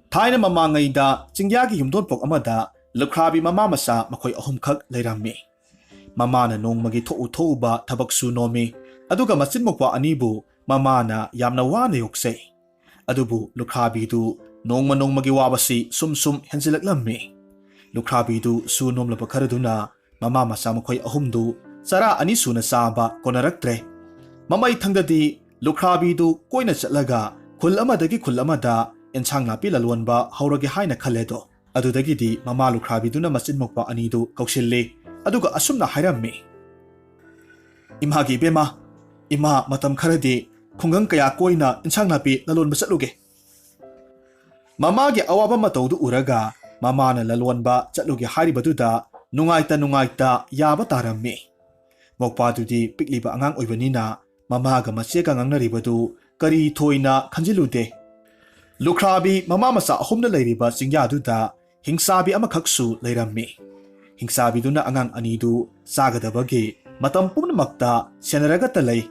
ꯊꯥꯏꯅ ꯃꯃꯥꯡꯉꯩꯗ ꯆꯤꯡꯌꯥꯒꯤ ꯌꯨꯝꯊꯣꯟꯄꯣꯛ ꯑꯃꯗ ꯂꯨꯈ꯭ꯔꯥꯕꯤ ꯃꯃꯥ ꯃꯆꯥ ꯃꯈꯣꯏ ꯑꯍꯨꯝꯈꯛ ꯂꯩꯔꯝꯃꯤ꯫ ꯃꯃꯥꯅ ꯅꯣꯡꯃꯒꯤ ꯊꯣꯛꯎ ꯊꯕꯛꯁꯨ ꯅꯣꯝꯃꯤ, ꯑꯗꯨꯒ ꯃꯆꯤꯟ ꯃꯧꯄ꯭ꯋꯥ ꯑꯅꯤꯕꯨ ꯃꯃꯥꯅ ꯌꯥꯝꯅ ꯋꯥꯅ ꯌꯣꯛꯆꯩ꯫ ꯑꯗꯨꯕꯨ ꯂꯨꯈ꯭ꯔꯥꯕꯤꯗꯨ ꯅꯣꯡꯃꯒꯤ ꯋꯥꯕꯁꯤ ꯁꯨꯝ ꯍꯦꯟꯖꯤꯜꯂꯛꯂꯝꯃꯤ꯫ ꯂꯨꯈ꯭ꯔꯥꯕꯤꯗꯨ ꯁꯨ ꯅꯣꯝꯂꯕ ꯈꯔꯗꯨꯅ ꯃꯃꯥ ꯃꯆꯥ ꯃꯈꯣꯏ ꯑꯍꯨꯝꯗꯨ ꯆꯔꯥ ꯑꯅꯤ ꯁꯨꯅ ꯆꯥꯕ ꯀꯣꯟꯅꯔꯛꯇ꯭ꯔꯦ꯫ ꯃꯃꯩ ꯊꯪꯗꯗꯤ ꯂꯨꯈ꯭ꯔꯥꯕꯤꯗꯨ ꯀꯣꯏꯅ ꯆꯠꯂꯒ ꯈꯨꯜ ꯑꯃꯗꯒꯤ ꯈꯨꯜ ꯑꯃꯗ ꯑꯦꯟꯁꯥꯡ ꯅꯥꯄꯤ ꯂꯂꯣꯟꯕ ꯍꯧꯔꯒꯦ ꯍꯥꯏꯅ ꯈꯜꯂꯦꯗꯣ꯫ ꯑꯗꯨꯗꯒꯤꯗꯤ ꯃꯃꯥ ꯂꯨꯈ꯭ꯔꯥꯕꯤꯗꯨꯅ ꯃꯆꯤꯟ ꯃꯧꯄ꯭ꯋꯥ ꯑꯅꯤꯗꯨ ꯀꯧꯁꯤꯜꯂꯤ, ꯑꯗꯨꯒ ꯑꯁꯨꯝꯅ ꯍꯥꯏꯔꯝꯃꯤ: "ꯏꯃꯥꯒꯤ ꯏꯕꯦꯝꯃ, ꯏꯃꯥ ꯃꯇꯝ ꯈꯔꯗꯤ ꯈꯨꯡꯒꯪ ꯀꯌꯥ ꯀꯣꯏꯅ ꯏꯟꯁꯥꯡ ꯅꯥꯄꯤ ꯂꯂꯣꯟꯕ ꯆꯠꯂꯨꯒꯦ"꯫ ꯃꯃꯥꯒꯤ ꯑꯋꯥꯕ ꯃꯇꯧꯗꯨ ꯎꯔꯒ ꯃꯃꯥꯅ ꯂꯂꯣꯟꯕ ꯆꯠꯂꯨꯒꯦ ꯍꯥꯏꯔꯤꯕꯗꯨꯗ ꯅꯨꯡꯉꯥꯏꯇ ꯌꯥꯕ ꯇꯥꯔꯝꯃꯤ꯫ ꯃꯧꯄ꯭ꯋꯥꯗꯨꯗꯤ ꯄꯤꯛꯂꯤꯕ ꯑꯉꯥꯡ ꯑꯣꯏꯕꯅꯤꯅ ꯃꯃꯥꯒ ꯃꯆꯦꯒ ꯉꯥꯡꯅꯔꯤꯕꯗꯨ ꯀꯔꯤ ꯊꯣꯏꯅ ꯈꯟꯖꯤꯜꯂꯨꯗꯦ꯫ ꯂꯨꯈ꯭ꯔꯥꯕꯤ ꯃꯃꯥ ꯃꯆꯥ ꯑꯍꯨꯝꯅ ꯂꯩꯔꯤꯕ ꯆꯤꯡꯌꯥꯗꯨꯗ ꯍꯤꯡꯆꯥꯕꯤ ꯑꯃꯈꯛꯁꯨ ꯂꯩꯔꯝꯃꯤ꯫ ꯍꯤꯡꯆꯥꯕꯤꯗꯨꯅ ꯑꯉꯥꯡ ꯑꯅꯤꯗꯨ ꯆꯥꯒꯗꯕꯒꯤ ꯃꯇꯝ ꯄꯨꯝꯅꯃꯛꯇ ꯁꯦꯟꯅꯔꯒꯇ ꯂꯩ꯫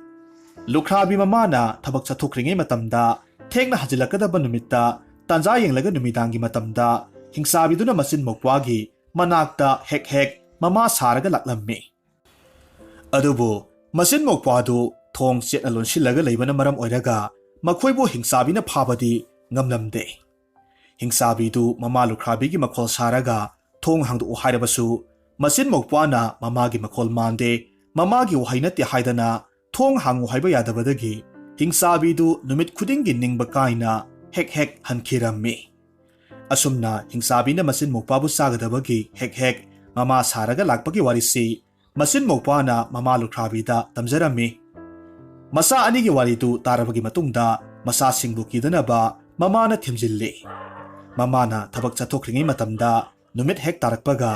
ꯂꯨꯈ꯭ꯔꯥꯕꯤ ꯃꯃꯥꯅ ꯊꯕꯛ ꯆꯠꯊꯣꯛꯈ꯭ꯔꯤꯉꯩ ꯃꯇꯝꯗ ꯊꯦꯡꯅ ꯍꯟꯖꯤꯜꯂꯛꯀꯗꯕ ꯅꯨꯃꯤꯠꯇ ꯇꯥꯟꯖꯥ ꯌꯦꯡꯂꯒ ꯅꯨꯃꯤꯗꯥꯡꯒꯤ ꯃꯇꯝꯗ ꯍꯤꯡꯆꯥꯕꯤꯗꯨꯅ ꯃꯆꯤꯟ ꯃꯧꯄ꯭ꯋꯥꯒꯤ ꯃꯅꯥꯛꯇ ꯍꯦꯛ ꯃꯃꯥ ꯁꯥꯔꯒ ꯂꯥꯛꯂꯝꯃꯤ꯫ ꯑꯗꯨꯕꯨ ꯃꯆꯤꯟ ꯃꯧꯄ꯭ꯋꯥꯗꯨ ꯊꯣꯡ ꯆꯦꯠꯅ ꯂꯣꯟꯁꯤꯜꯂꯒ ꯂꯩꯕꯅ ꯃꯔꯝ ꯑꯣꯏꯔꯒ ꯃꯈꯣꯏꯕꯨ ꯍꯤꯡꯆꯥꯕꯤꯅ ꯐꯥꯕꯗꯤ ꯉꯝꯂꯝꯗꯦ꯫ ꯍꯤꯡꯆꯥꯕꯤꯗꯨ ꯃꯃꯥ ꯂꯨꯈ꯭ꯔꯥꯕꯤꯒꯤ ꯃꯈꯣꯜ ꯁꯥꯔꯒ ꯊꯣꯡ ꯍꯥꯡꯗꯣꯛꯎ ꯍꯥꯏꯔꯕꯁꯨ ꯃꯆꯤꯟ ꯃꯧꯄ꯭ꯋꯥꯅ ꯃꯃꯥꯒꯤ ꯃꯈꯣꯜ ꯃꯥꯟꯗꯦ, ꯃꯃꯥꯒꯤ ꯋꯥꯍꯩ ꯅꯠꯇꯦ ꯍꯥꯏꯗꯅ ꯊꯣꯡ ꯍꯥꯡꯉꯨ ꯍꯥꯏꯕ ꯌꯥꯗꯕꯗꯒꯤ ꯍꯤꯡꯆꯥꯕꯤꯗꯨ ꯅꯨꯃꯤꯠ ꯈꯨꯗꯤꯡꯒꯤ ꯅꯤꯡꯕ ꯀꯥꯏꯅ ꯍꯦꯛ ꯍꯟꯈꯤꯔꯝꯃꯤ꯫ ꯑꯁꯨꯝꯅ ꯍꯤꯡꯆꯥꯕꯤꯅ ꯃꯆꯤꯟ ꯃꯧꯄ꯭ꯋꯥꯕꯨ ꯆꯥꯒꯗꯕꯒꯤ ꯍꯦꯛ ꯃꯃꯥ ꯁꯥꯔꯒ ꯂꯥꯛꯄꯒꯤ ꯋꯥꯔꯤꯁꯤ ꯃꯆꯤꯟ ꯃꯧꯄ꯭ꯋꯥꯅ ꯃꯃꯥ ꯂꯨꯈ꯭ꯔꯥꯕꯤꯗ ꯇꯝꯖꯔꯝꯃꯤ꯫ ꯃꯆꯥ ꯑꯅꯤꯒꯤ ꯋꯥꯔꯤꯗꯨ ꯇꯥꯔꯕꯒꯤ ꯃꯇꯨꯡꯗ ꯃꯆꯥꯁꯤꯡꯕꯨ ꯀꯤꯗꯅꯕ ꯃꯃꯥꯅ ꯊꯦꯝꯖꯤꯜꯂꯤ꯫ ꯃꯃꯥꯅ ꯊꯕꯛ ꯆꯠꯊꯣꯛꯈ꯭ꯔꯤꯉꯩ ꯃꯇꯝꯗ ꯅꯨꯃꯤꯠ ꯍꯦꯛ ꯇꯥꯔꯛꯄꯒ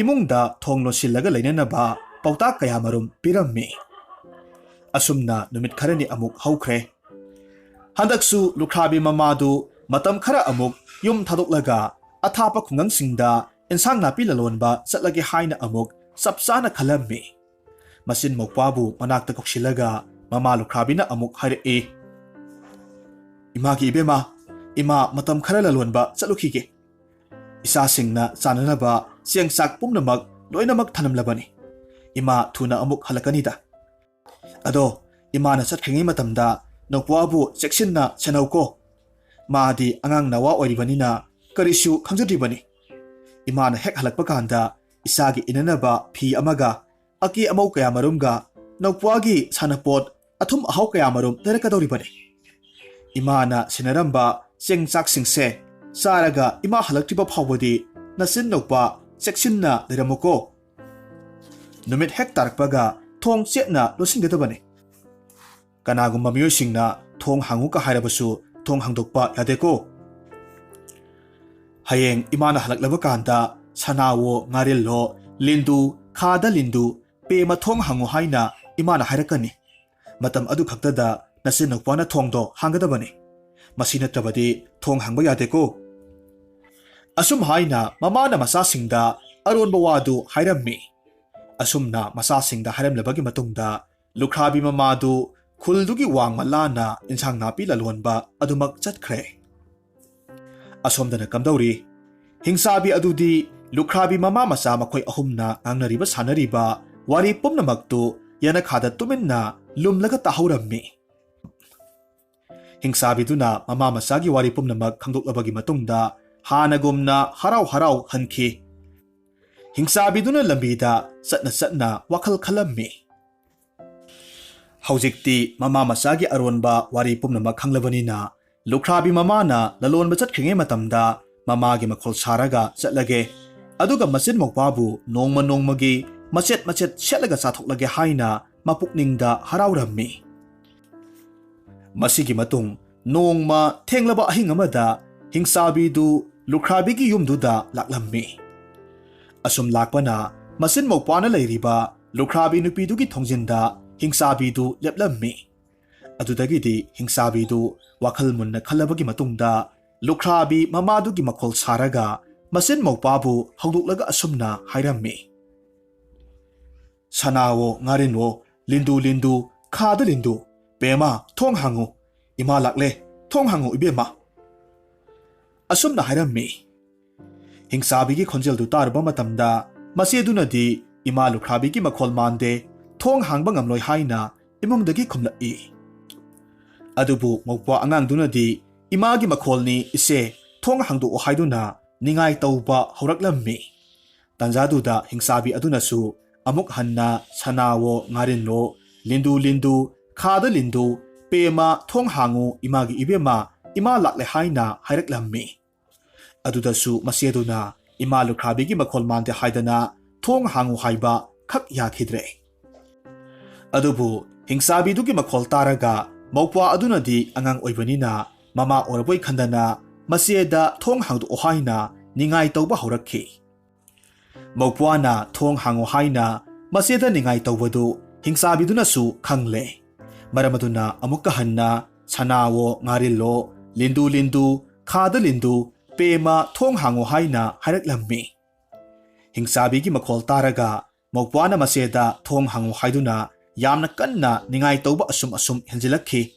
ꯏꯃꯨꯡꯗ ꯊꯣꯡ ꯂꯣꯟꯁꯤꯜꯂꯒ ꯂꯩꯅꯅꯕ ꯄꯥꯎꯇꯥꯛ ꯀꯌꯥꯃꯔꯨꯝ ꯄꯤꯔꯝꯃꯤ꯫ ꯑꯁꯨꯝꯅ ꯅꯨꯃꯤꯠ ꯈꯔꯅꯤ ꯑꯃꯨꯛ ꯍꯧꯈ꯭ꯔꯦ꯫ ꯍꯟꯗꯛꯁꯨ ꯂꯨꯈ꯭ꯔꯥꯕꯤ ꯃꯃꯥꯗꯨ ꯃꯇꯝ ꯈꯔ ꯑꯃꯨꯛ ꯌꯨꯝ ꯊꯥꯗꯣꯛꯂꯒ ꯑꯊꯥꯞꯄ ꯈꯨꯡꯒꯪꯁꯤꯡꯗ ꯏꯟꯁꯥꯡ ꯅꯥꯄꯤ ꯂꯂꯣꯟꯕ ꯆꯠꯂꯒꯦ ꯍꯥꯏꯅ ꯑꯃꯨꯛ ꯆꯞ ꯆꯥꯅ ꯈꯜꯂꯝꯃꯤ꯫ ꯃꯆꯤꯟ ꯃꯧꯄ꯭ꯋꯥꯕꯨ ꯃꯅꯥꯛꯇ ꯀꯧꯁꯤꯜꯂꯒ ꯃꯃꯥ ꯂꯨꯈ꯭ꯔꯥꯕꯤꯅ ꯑꯃꯨꯛ ꯍꯥꯏꯔꯛꯏ: "ꯏꯃꯥꯒꯤ ꯏꯕꯦꯝꯃ, ꯏꯃꯥ ꯃꯇꯝ ꯈꯔ ꯂꯂꯣꯟꯕ ꯆꯠꯂꯨꯈꯤꯒꯦ꯫ ꯏꯆꯥꯁꯤꯡꯅ ꯆꯥꯅꯅꯕ ꯆꯦꯡ ꯆꯥꯛ ꯄꯨꯝꯅꯃꯛ ꯂꯣꯏꯅꯃꯛ ꯊꯅꯝꯂꯕꯅꯤ꯫ ꯏꯃꯥ ꯊꯨꯅ ꯑꯃꯨꯛ ꯍꯜꯂꯛꯀꯅꯤꯗ꯫ ꯑꯗꯣ ꯏꯃꯥꯅ ꯆꯠꯈ꯭ꯔꯤꯉꯩ ꯃꯇꯝꯗ ꯅꯧꯄ꯭ꯋꯥꯕꯨ ꯆꯦꯛꯁꯤꯟꯅ ꯁꯦꯟꯅꯧꯀꯣ꯫ ꯃꯥꯗꯤ ꯑꯉꯥꯡ ꯅꯋꯥ ꯑꯣꯏꯔꯤꯕꯅꯤꯅ ꯀꯔꯤꯁꯨ ꯈꯪꯖꯗ꯭ꯔꯤꯕꯅꯤ꯫ ꯏꯃꯥꯅ ꯍꯦꯛ ꯍꯜꯂꯛꯄ ꯀꯥꯟꯗ ꯏꯆꯥꯒꯤ ꯏꯅꯅꯕ ꯐꯤ ꯑꯃꯒ ꯑꯀꯦ ꯑꯃꯧ ꯀꯌꯥꯃꯔꯨꯝꯒ ꯅꯧꯄ꯭ꯋꯥꯒꯤ ꯁꯥꯟꯅꯄꯣꯠ ꯑꯊꯨꯝ ꯑꯍꯥꯎ ꯀꯌꯥꯃꯔꯨꯝ ꯂꯩꯔꯛꯀꯗꯧꯔꯤꯕꯅꯤ꯫ ꯏꯃꯥꯅ ꯁꯦꯟꯅꯔꯝꯕ ꯆꯦꯡ ꯆꯥꯛꯁꯤꯡꯁꯦ ꯆꯥꯔꯒ ꯏꯃꯥ ꯍꯜꯂꯛꯇ꯭ꯔꯤꯕ ꯐꯥꯎꯕꯗꯤ ꯅꯆꯤꯟ ꯅꯧꯄ꯭ꯋꯥ ꯆꯦꯛꯁꯤꯟꯅ ꯂꯩꯔꯝꯃꯨꯀꯣ꯫ ꯅꯨꯃꯤꯠ ꯍꯦꯛ ꯇꯥꯔꯛꯄꯒ ꯊꯣꯡ ꯆꯦꯠꯅ ꯂꯣꯟꯁꯤꯟꯒꯗꯕꯅꯤ꯫ ꯀꯅꯥꯒꯨꯝꯕ ꯃꯤꯑꯣꯏꯁꯤꯡꯅ ꯊꯣꯡ ꯍꯥꯡꯉꯨꯀ ꯍꯥꯏꯔꯕꯁꯨ ꯊꯣꯡ ꯍꯥꯡꯗꯣꯛꯄ ꯌꯥꯗꯦꯀꯣ꯫ ꯍꯌꯦꯡ ꯏꯃꯥꯅ ꯍꯜꯂꯛꯂꯕ ꯀꯥꯟꯗ ꯁꯅꯥꯋꯣ ꯉꯥꯔꯤꯜꯂꯣ, ꯂꯤꯟꯗꯨ ꯈꯥꯗ ꯂꯤꯟꯗꯨ ꯄꯦꯃ ꯊꯣꯡ ꯍꯥꯡꯉꯨ ꯍꯥꯏꯅ ꯏꯃꯥꯅ ꯍꯥꯏꯔꯛꯀꯅꯤ꯫ ꯃꯇꯝ ꯑꯗꯨ ꯈꯛꯇꯗ ꯅꯆꯤꯟ ꯅꯧꯄ꯭ꯋꯥꯅ ꯊꯣꯡꯗꯣ ꯍꯥꯡꯒꯗꯕꯅꯤ꯫ ꯃꯁꯤ ꯅꯠꯇ꯭ꯔꯕꯗꯤ ꯊꯣꯡ ꯍꯥꯡꯕ ꯌꯥꯗꯦꯀꯣ"꯫ ꯑꯁꯨꯝ ꯍꯥꯏꯅ ꯃꯃꯥꯅ ꯃꯆꯥꯁꯤꯡꯗ ꯑꯔꯣꯟꯕ ꯋꯥꯗꯨ ꯍꯥꯏꯔꯝꯃꯤ꯫ ꯑꯁꯨꯝꯅ ꯃꯆꯥꯁꯤꯡꯗ ꯍꯥꯏꯔꯝꯂꯕꯒꯤ ꯃꯇꯨꯡꯗ ꯂꯨꯈ꯭ꯔꯥꯕꯤ ꯃꯃꯥꯗꯨ ꯈꯨꯜꯗꯨꯒꯤ ꯋꯥꯡꯃ ꯂꯥꯟꯅ ꯏꯟꯁꯥꯡ ꯅꯥꯄꯤ ꯂꯂꯣꯟꯕ ꯑꯗꯨꯃꯛ ꯆꯠꯈ꯭ꯔꯦ꯫ ꯑꯁꯣꯝꯗꯅ ꯀꯝꯗꯧꯔꯤ? ꯍꯤꯡꯆꯥꯕꯤ ꯑꯗꯨꯗꯤ ꯂꯨꯈ꯭ꯔꯥꯕꯤ ꯃꯃꯥ ꯃꯆꯥ ꯃꯈꯣꯏ ꯑꯍꯨꯝꯅ ꯉꯥꯡꯅꯔꯤꯕ ꯁꯥꯟꯅꯔꯤꯕ ꯋꯥꯔꯤ ꯄꯨꯝꯅꯃꯛꯇꯨ ꯌꯦꯅꯈꯥꯗ ꯇꯨꯃꯤꯟꯅ ꯂꯨꯝꯂꯒ ꯇꯥꯍꯧꯔꯝꯃꯤ꯫ ꯍꯤꯡꯆꯥꯕꯤꯗꯨꯅ ꯃꯃꯥ ꯃꯆꯥꯒꯤ ꯋꯥꯔꯤ ꯄꯨꯝꯅꯃꯛ ꯈꯪꯗꯣꯛꯂꯕꯒꯤ ꯃꯇꯨꯡꯗ ꯍꯥꯟꯅꯒꯨꯝꯅ ꯍꯔꯥꯎ ꯍꯟꯈꯤ꯫ ꯍꯤꯡꯆꯥꯕꯤꯗꯨꯅ ꯂꯝꯕꯤꯗ ꯆꯠꯅ ꯋꯥꯈꯜ ꯈꯜꯂꯝꯃꯤ꯫ ꯍꯧꯖꯤꯛꯇꯤ ꯃꯃꯥ ꯃꯆꯥꯒꯤ ꯑꯔꯣꯟꯕ ꯋꯥꯔꯤ ꯄꯨꯝꯅꯃꯛ ꯈꯪꯂꯕꯅꯤꯅ ꯂꯨꯈ꯭ꯔꯥꯕꯤ ꯃꯃꯥꯅ ꯂꯂꯣꯟꯕ ꯆꯠꯈ꯭ꯔꯤꯉꯩ ꯃꯇꯝꯗ ꯃꯃꯥꯒꯤ ꯃꯈꯣꯜ ꯁꯥꯔꯒ ꯆꯠꯂꯒꯦ, ꯑꯗꯨꯒ ꯃꯆꯤꯟ ꯃꯧꯄ꯭ꯋꯥꯕꯨ ꯅꯣꯡꯃꯒꯤ ꯃꯆꯦꯠ ꯁꯦꯠꯂꯒ ꯆꯥꯊꯣꯛꯂꯒꯦ ꯍꯥꯏꯅ ꯃꯄꯨꯛꯅꯤꯡꯗ ꯍꯔꯥꯎꯔꯝꯃꯤ꯫ ꯃꯁꯤꯒꯤ ꯃꯇꯨꯡ ꯅꯣꯡꯃ ꯊꯦꯡꯂꯕ ꯑꯍꯤꯡ ꯑꯃꯗ ꯍꯤꯡꯆꯥꯕꯤꯗꯨ ꯂꯨꯈ꯭ꯔꯥꯕꯤꯒꯤ ꯌꯨꯝꯗꯨꯗ ꯂꯥꯛꯂꯝꯃꯤ꯫ ꯑꯁꯨꯝ ꯂꯥꯛꯄꯅ ꯃꯆꯤꯟ ꯃꯧꯄ꯭ꯋꯥꯅ ꯂꯩꯔꯤꯕ ꯂꯨꯈ꯭ꯔꯥꯕꯤ ꯅꯨꯄꯤꯗꯨꯒꯤ ꯊꯣꯡꯖꯤꯟꯗ ꯍꯤꯡꯆꯥꯕꯤꯗꯨ ꯂꯦꯞꯂꯝꯃꯤ꯫ ꯑꯗꯨꯗꯒꯤꯗꯤ ꯍꯤꯡꯆꯥꯕꯤꯗꯨ ꯋꯥꯈꯜ ꯃꯨꯟꯅ ꯈꯜꯂꯕꯒꯤ ꯃꯇꯨꯡꯗ ꯂꯨꯈ꯭ꯔꯥꯕꯤ ꯃꯃꯥꯗꯨꯒꯤ ꯃꯈꯣꯜ ꯁꯥꯔꯒ ꯃꯆꯤꯟ ꯃꯧꯄ꯭ꯋꯥꯕꯨ ꯍꯧꯗꯣꯛꯂꯒ ꯑꯁꯨꯝꯅ ꯍꯥꯏꯔꯝꯃꯤ: "ꯁꯅꯥꯋꯣ ꯉꯥꯔꯤꯟꯋꯣ, ꯂꯤꯟꯗꯨ ꯈꯥꯗ ꯂꯤꯟꯗꯨ ꯄꯦꯃ ꯊꯣꯡ ꯍꯥꯡꯉꯨ, ꯏꯃꯥ ꯂꯥꯛꯂꯦ, ꯊꯣꯡ ꯍꯥꯡꯉꯨ ꯏꯕꯦꯝꯃ"꯫ asumna hairammi. Hingsabigi khonjel tarba matamda masedunadi ima lukhrabigi makhol mande thong hangba ngamloi haina imungdagi khumlai. Adubu mokwa angang dunadi imagi makholni ise thong hangdu o haiduna ningai tauba horaklammi. Tanjaduda hingsabi adunasu amuk hanna sanawo ngarinlo lindu khada lindu pema thong hangu imagi ibema ima lakle haina hairaklammi. Adudasu maseduna ima lukhrabigi makhol mande haidana thong hangu haiba khak yakhidre. Adubu hingsabi dugi makhol taraga mokwa adunadi angang oibanina mama oraboi khandana masieda thong hangdu ohaina ningai tauba horakhi. Mokwana thong hangu haina masieda ningai taubadu hingsabidunasu khangle. Maramaduna amukka hanna sanawo ngarillo lindu khada lindu pema thong hangu haina hairaklammi. Hingsabigi makhol taraga mokwana masieda thong hangu haiduna yamna kanna ningai tauba asum henjilakhi.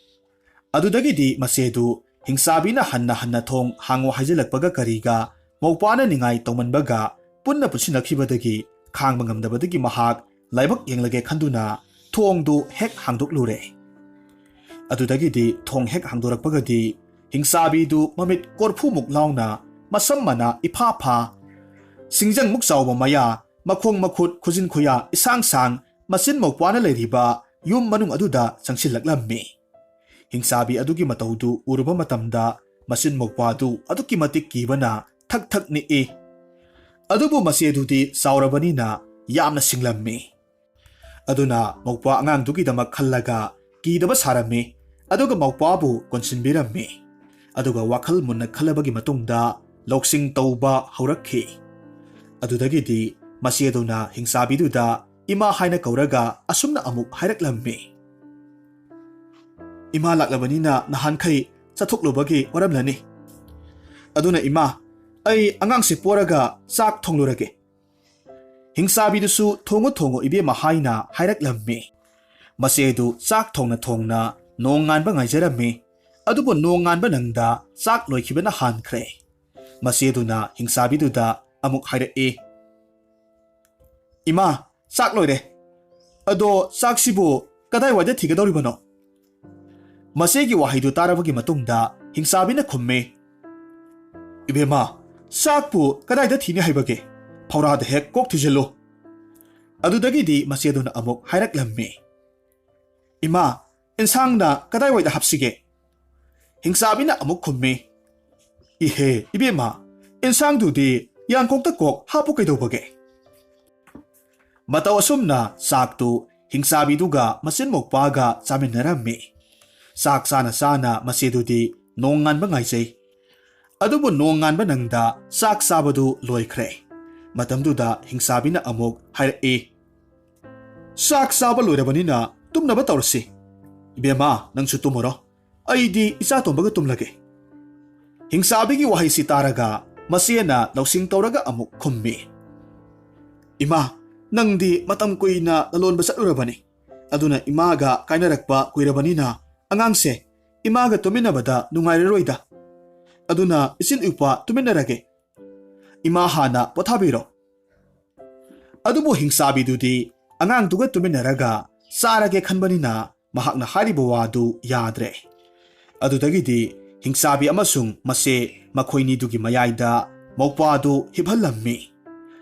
Adudagidi masedu hingsabina hanna thong hangu haijilakpaga kariga mokwana ningai taumanbaga punna pusinakibadagi khangba ngamdabadagi mahak laibak yenglage khanduna thongdu hek hangdoklure. Adudagidi thong hek hangdorakpagadi hingsabidu mamit korphumuk launa masammana ipha singjang muk chawba maya makhong makhut khujin khuya isang sang masin mokwana leiriba yum manung aduda changsilaklammi. Hingsabi adugi mataudu uruba matamda masin mokpadu aduki matik kibana thak ni e. Adubu masedudi saurabanina yamna singlammi. Aduna mokpa angang dugi damak khallaga kidaba sarammi. Aduga mokpabu konsinbirammi. Aduga wakhal munna khalabagi matungda loksing tauba haurakhi. Adudagidi maseduna hingsabiduda ima haina kauraga asumna amuk hairaklammi. Ima laklabanina nahankai chathuklovagi waramlani. Aduna ima ai angang se poraga sak thonglurage. Hingsabidusu thongo ibema haina hairaklammi. Masedu sak thongna nonganba ngaijarammi. Adubu nonganba nangda sak loikhibana hankre. Maseduna hingsabiduda amuk hairae. Ima sak loire. Ado sak sibu kadai wada thigadoribano. Masegi wahaidu tarabagi matungda hingsabina khumme. Ibema sakpu kadai da thini haibage. Phaurada hek kok thijelo. Adudagidi maseduna amuk hairaklammi. Ima insangna kadai waida hapsige. Hingsabina amuk khumme. Ihe ibema insangdudi yangkokta kok hapu kaidobage. Mataw asumna saktu hingsabiduga masin mokpaga chaminnarammi. Sak sana masedudi nonganba ngaijai. Adubu nonganba nangda sak sabadu loikre. Matamduda hingsabina amuk hairae. Sak saba loirabanina tumnaba tawrasi. Ibema nangsu tumuro. Aidi isa tombaga tumlage. Hingsabigi wahai si taraga masiena lausing tawraga amuk khummi. Ima nangdi matam kuina lalonba satlurabani. Aduna imaga kainarakpa kuirabanina angangse imaga tuminabada nungairoida. Aduna isin upa tuminarage. Ima hana pothabiro. Adubu hingsabidudi angang duga tuminaraga sarage khanbanina mahakna hariba wadu yadre. Adudagidi hingsabi amasung mase makhoini dugi mayaida mokpadu hibhallammi.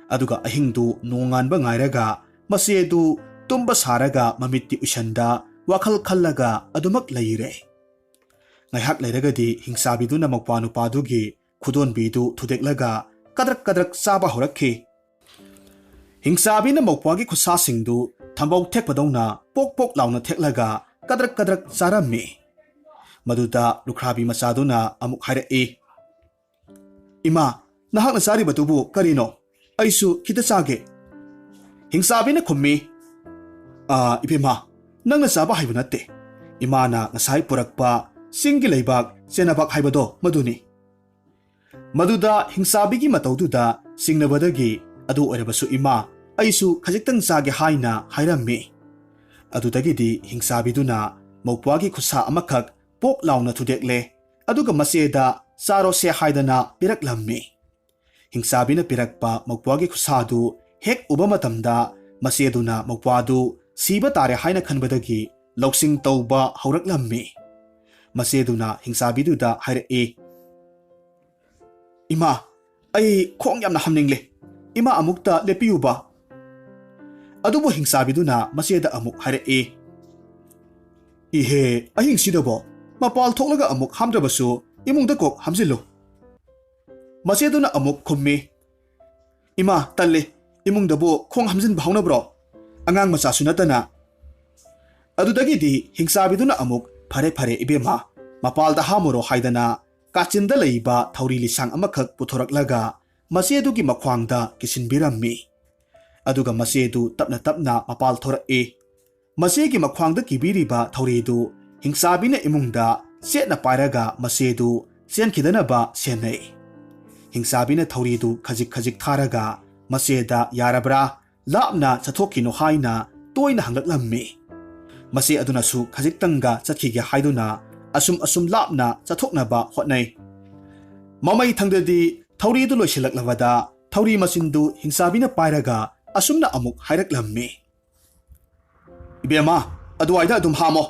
Aduga ahingdu nonganba ngairaga masedu tumba saraga mamitti usanda wakhal khallaga adumak leire. Ngaihak leiragadi hingsabiduna mokpanu padugi khudonbidu thudeklaga kadrak saba horakhi. Hingsabina mokpagi khusasingdu thambau thekpadongna pok launa theklaga kadrak sarammi. Maduda lukhrabi masaduna amuk hairae. Ima nahakna saribatubu karino aisu kita sage. Hingsabina khummi. Ibema nangna saba haiba natte. Imana ngasai purakpa singi leibak senabak haibado maduni. Maduda hingsabigi mataududa singnabadagi adu oirabasu ima aisu khajiktang sage haina hairammi. Adudagidi hingsabiduna mokpagi khusa amakak pok launa thudekle aduga maseda ꯆꯥꯔꯣꯁꯦ ꯍꯥꯏꯗꯅ ꯄꯤꯔꯛꯂꯝꯃꯤ꯫ ꯍꯤꯡꯆꯥꯕꯤꯅ ꯄꯤꯔꯛꯄ ꯃꯧꯄ꯭ꯋꯥꯒꯤ ꯈꯨꯠꯁꯥꯗꯨ ꯍꯦꯛ ꯎꯕ ꯃꯇꯝꯗ ꯃꯆꯦꯗꯨꯅ ꯃꯧꯄ꯭ꯋꯥꯗꯨ ꯁꯤꯕ ꯇꯥꯔꯦ ꯍꯥꯏꯅ ꯈꯟꯕꯗꯒꯤ ꯂꯧꯁꯤꯡ ꯇꯧꯕ ꯍꯧꯔꯛꯂꯝꯃꯤ꯫ ꯃꯆꯦꯗꯨꯅ ꯍꯤꯡꯆꯥꯕꯤꯗꯨꯗ ꯍꯥꯏꯔꯛꯏ, "ꯏꯃꯥ, ꯑꯩ ꯈꯣꯡ ꯌꯥꯝꯅ ꯍꯥꯝꯅꯤꯡꯂꯦ, ꯏꯃꯥ ꯑꯃꯨꯛꯇ ꯂꯦꯞꯄꯤꯌꯨꯕ." ꯑꯗꯨꯕꯨ ꯍꯤꯡꯆꯥꯕꯤꯗꯨꯅ ꯃꯆꯦꯗ ꯑꯃꯨꯛ ꯍꯥꯏꯔꯛꯏ, "ꯏꯍꯦ, ꯑꯍꯤꯡꯁꯤꯗꯕꯣ ꯃꯄꯥꯜ ꯊꯣꯛꯂꯒ ꯑꯃꯨꯛ ꯍꯥꯝꯗ꯭ꯔꯕꯁꯨ ꯏꯃꯨꯡꯗ ꯀꯣꯛ ꯍꯥꯝꯖꯤꯜꯂꯨ." ꯃꯆꯦꯗꯨꯅ ꯑꯃꯨꯛ ꯈꯨꯝꯃꯤ, "ꯏꯃꯥ, ꯇꯜꯂꯦ, ꯏꯃꯨꯡꯗꯕꯨ ꯈꯣꯡ ꯍꯥꯝꯖꯤꯟꯕ ꯍꯧꯅꯕ꯭ꯔꯣ? ꯑꯉꯥꯡ ꯃꯆꯥꯁꯨ ꯅꯠꯇꯅ." ꯑꯗꯨꯗꯒꯤꯗꯤ ꯍꯤꯡꯆꯥꯕꯤꯗꯨꯅ ꯑꯃꯨꯛ "ꯐꯔꯦ ꯐꯔꯦ ꯏꯕꯦꯝꯃ, ꯃꯄꯥꯜꯗ ꯍꯥꯝꯃꯨꯔꯣ" ꯍꯥꯏꯗꯅ ꯀꯥꯆꯤꯟꯗ ꯂꯩꯕ ꯊꯧꯔꯤ ꯂꯤꯁꯥꯡ ꯑꯃꯈꯛ ꯄꯨꯊꯣꯔꯛꯂꯒ ꯃꯆꯦꯗꯨꯒꯤ ꯃꯈ꯭ꯋꯥꯡꯗ ꯀꯤꯁꯤꯟꯕꯤꯔꯝꯃꯤ꯫ ꯑꯗꯨꯒ ꯃꯆꯦꯗꯨ ꯇꯞꯅ ꯇꯞꯅ ꯃꯄꯥꯜ ꯊꯣꯔꯛꯏ꯫ ꯃꯆꯦꯒꯤ ꯃꯈ꯭ꯋꯥꯡꯗ ꯀꯤꯕꯤꯔꯤꯕ ꯊꯧꯔꯤꯗꯨ ꯍꯤꯡꯆꯥꯕꯤꯅ ꯏꯃꯨꯡꯗ ꯆꯦꯠꯅ ꯄꯥꯏꯔꯒ ꯃꯆꯦꯗꯨ ꯆꯦꯟꯈꯤꯗꯅꯕ ꯁꯦꯟꯅꯩ꯫ ꯍꯤꯡꯆꯥꯕꯤꯅ ꯊꯧꯔꯤꯗꯨ ꯈꯖꯤꯛ ꯈꯖꯤꯛ ꯊꯥꯔꯒ ꯃꯆꯦꯗ "ꯌꯥꯔꯕ꯭ꯔꯥ, ꯂꯥꯞꯅ ꯆꯠꯊꯣꯛꯈꯤꯅꯣ" ꯍꯥꯏꯅ ꯇꯣꯏꯅ ꯍꯪꯂꯛꯂꯝꯃꯤ꯫ ꯃꯆꯦ ꯑꯗꯨꯅꯁꯨ ꯈꯖꯤꯛꯇꯪꯒ ꯆꯠꯈꯤꯒꯦ ꯍꯥꯏꯗꯨꯅ ꯑꯁꯨꯝ ꯂꯥꯞꯅ ꯆꯠꯊꯣꯛꯅꯕ ꯍꯣꯠꯅꯩ꯫ ꯃꯃꯩ ꯊꯪꯗꯗꯤ ꯊꯧꯔꯤꯗꯨ ꯂꯣꯏꯁꯤꯜꯂꯛꯂꯕꯗ ꯊꯧꯔꯤ ꯃꯆꯤꯟꯗꯨ ꯍꯤꯡꯆꯥꯕꯤꯅ ꯄꯥꯏꯔꯒ ꯑꯁꯨꯝꯅ ꯑꯃꯨꯛ ꯍꯥꯏꯔꯛꯂꯝꯃꯤ, "ꯏꯕꯦꯝꯃ, ꯑꯗꯨꯋꯥꯏꯗ ꯑꯗꯨꯝ ꯍꯥꯝꯃꯣ,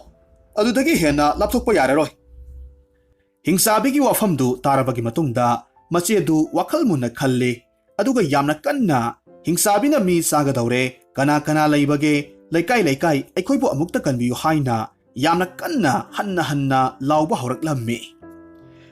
ꯑꯗꯨꯗꯒꯤ ꯍꯦꯟꯅ ꯂꯥꯞꯊꯣꯛꯄ ꯌꯥꯔꯔꯣꯏ." ꯍꯤꯡꯆꯥꯕꯤꯒꯤ ꯋꯥꯐꯝꯗꯨ ꯇꯥꯔꯕꯒꯤ ꯃꯇꯨꯡꯗ ꯃꯆꯦꯗꯨ ꯋꯥꯈꯜ ꯃꯨꯟꯅ ꯈꯜꯂꯤ꯫ ꯑꯗꯨꯒ ꯌꯥꯝꯅ ꯀꯟꯅ "ꯍꯤꯡꯆꯥꯕꯤꯅ ꯃꯤ ꯆꯥꯒꯗꯧꯔꯦ, ꯀꯅꯥ ꯀꯅꯥ ꯂꯩꯕꯒꯦ, ꯂꯩꯀꯥꯏ ꯂꯩꯀꯥꯏ ꯑꯩꯈꯣꯏꯕꯨ ꯑꯃꯨꯛꯇ ꯀꯟꯕꯤꯌꯨ" ꯍꯥꯏꯅ ꯌꯥꯝꯅ ꯀꯟꯅ ꯍꯟꯅ ꯍꯟꯅ ꯂꯥꯎꯕ ꯍꯧꯔꯛꯂꯝꯃꯤ꯫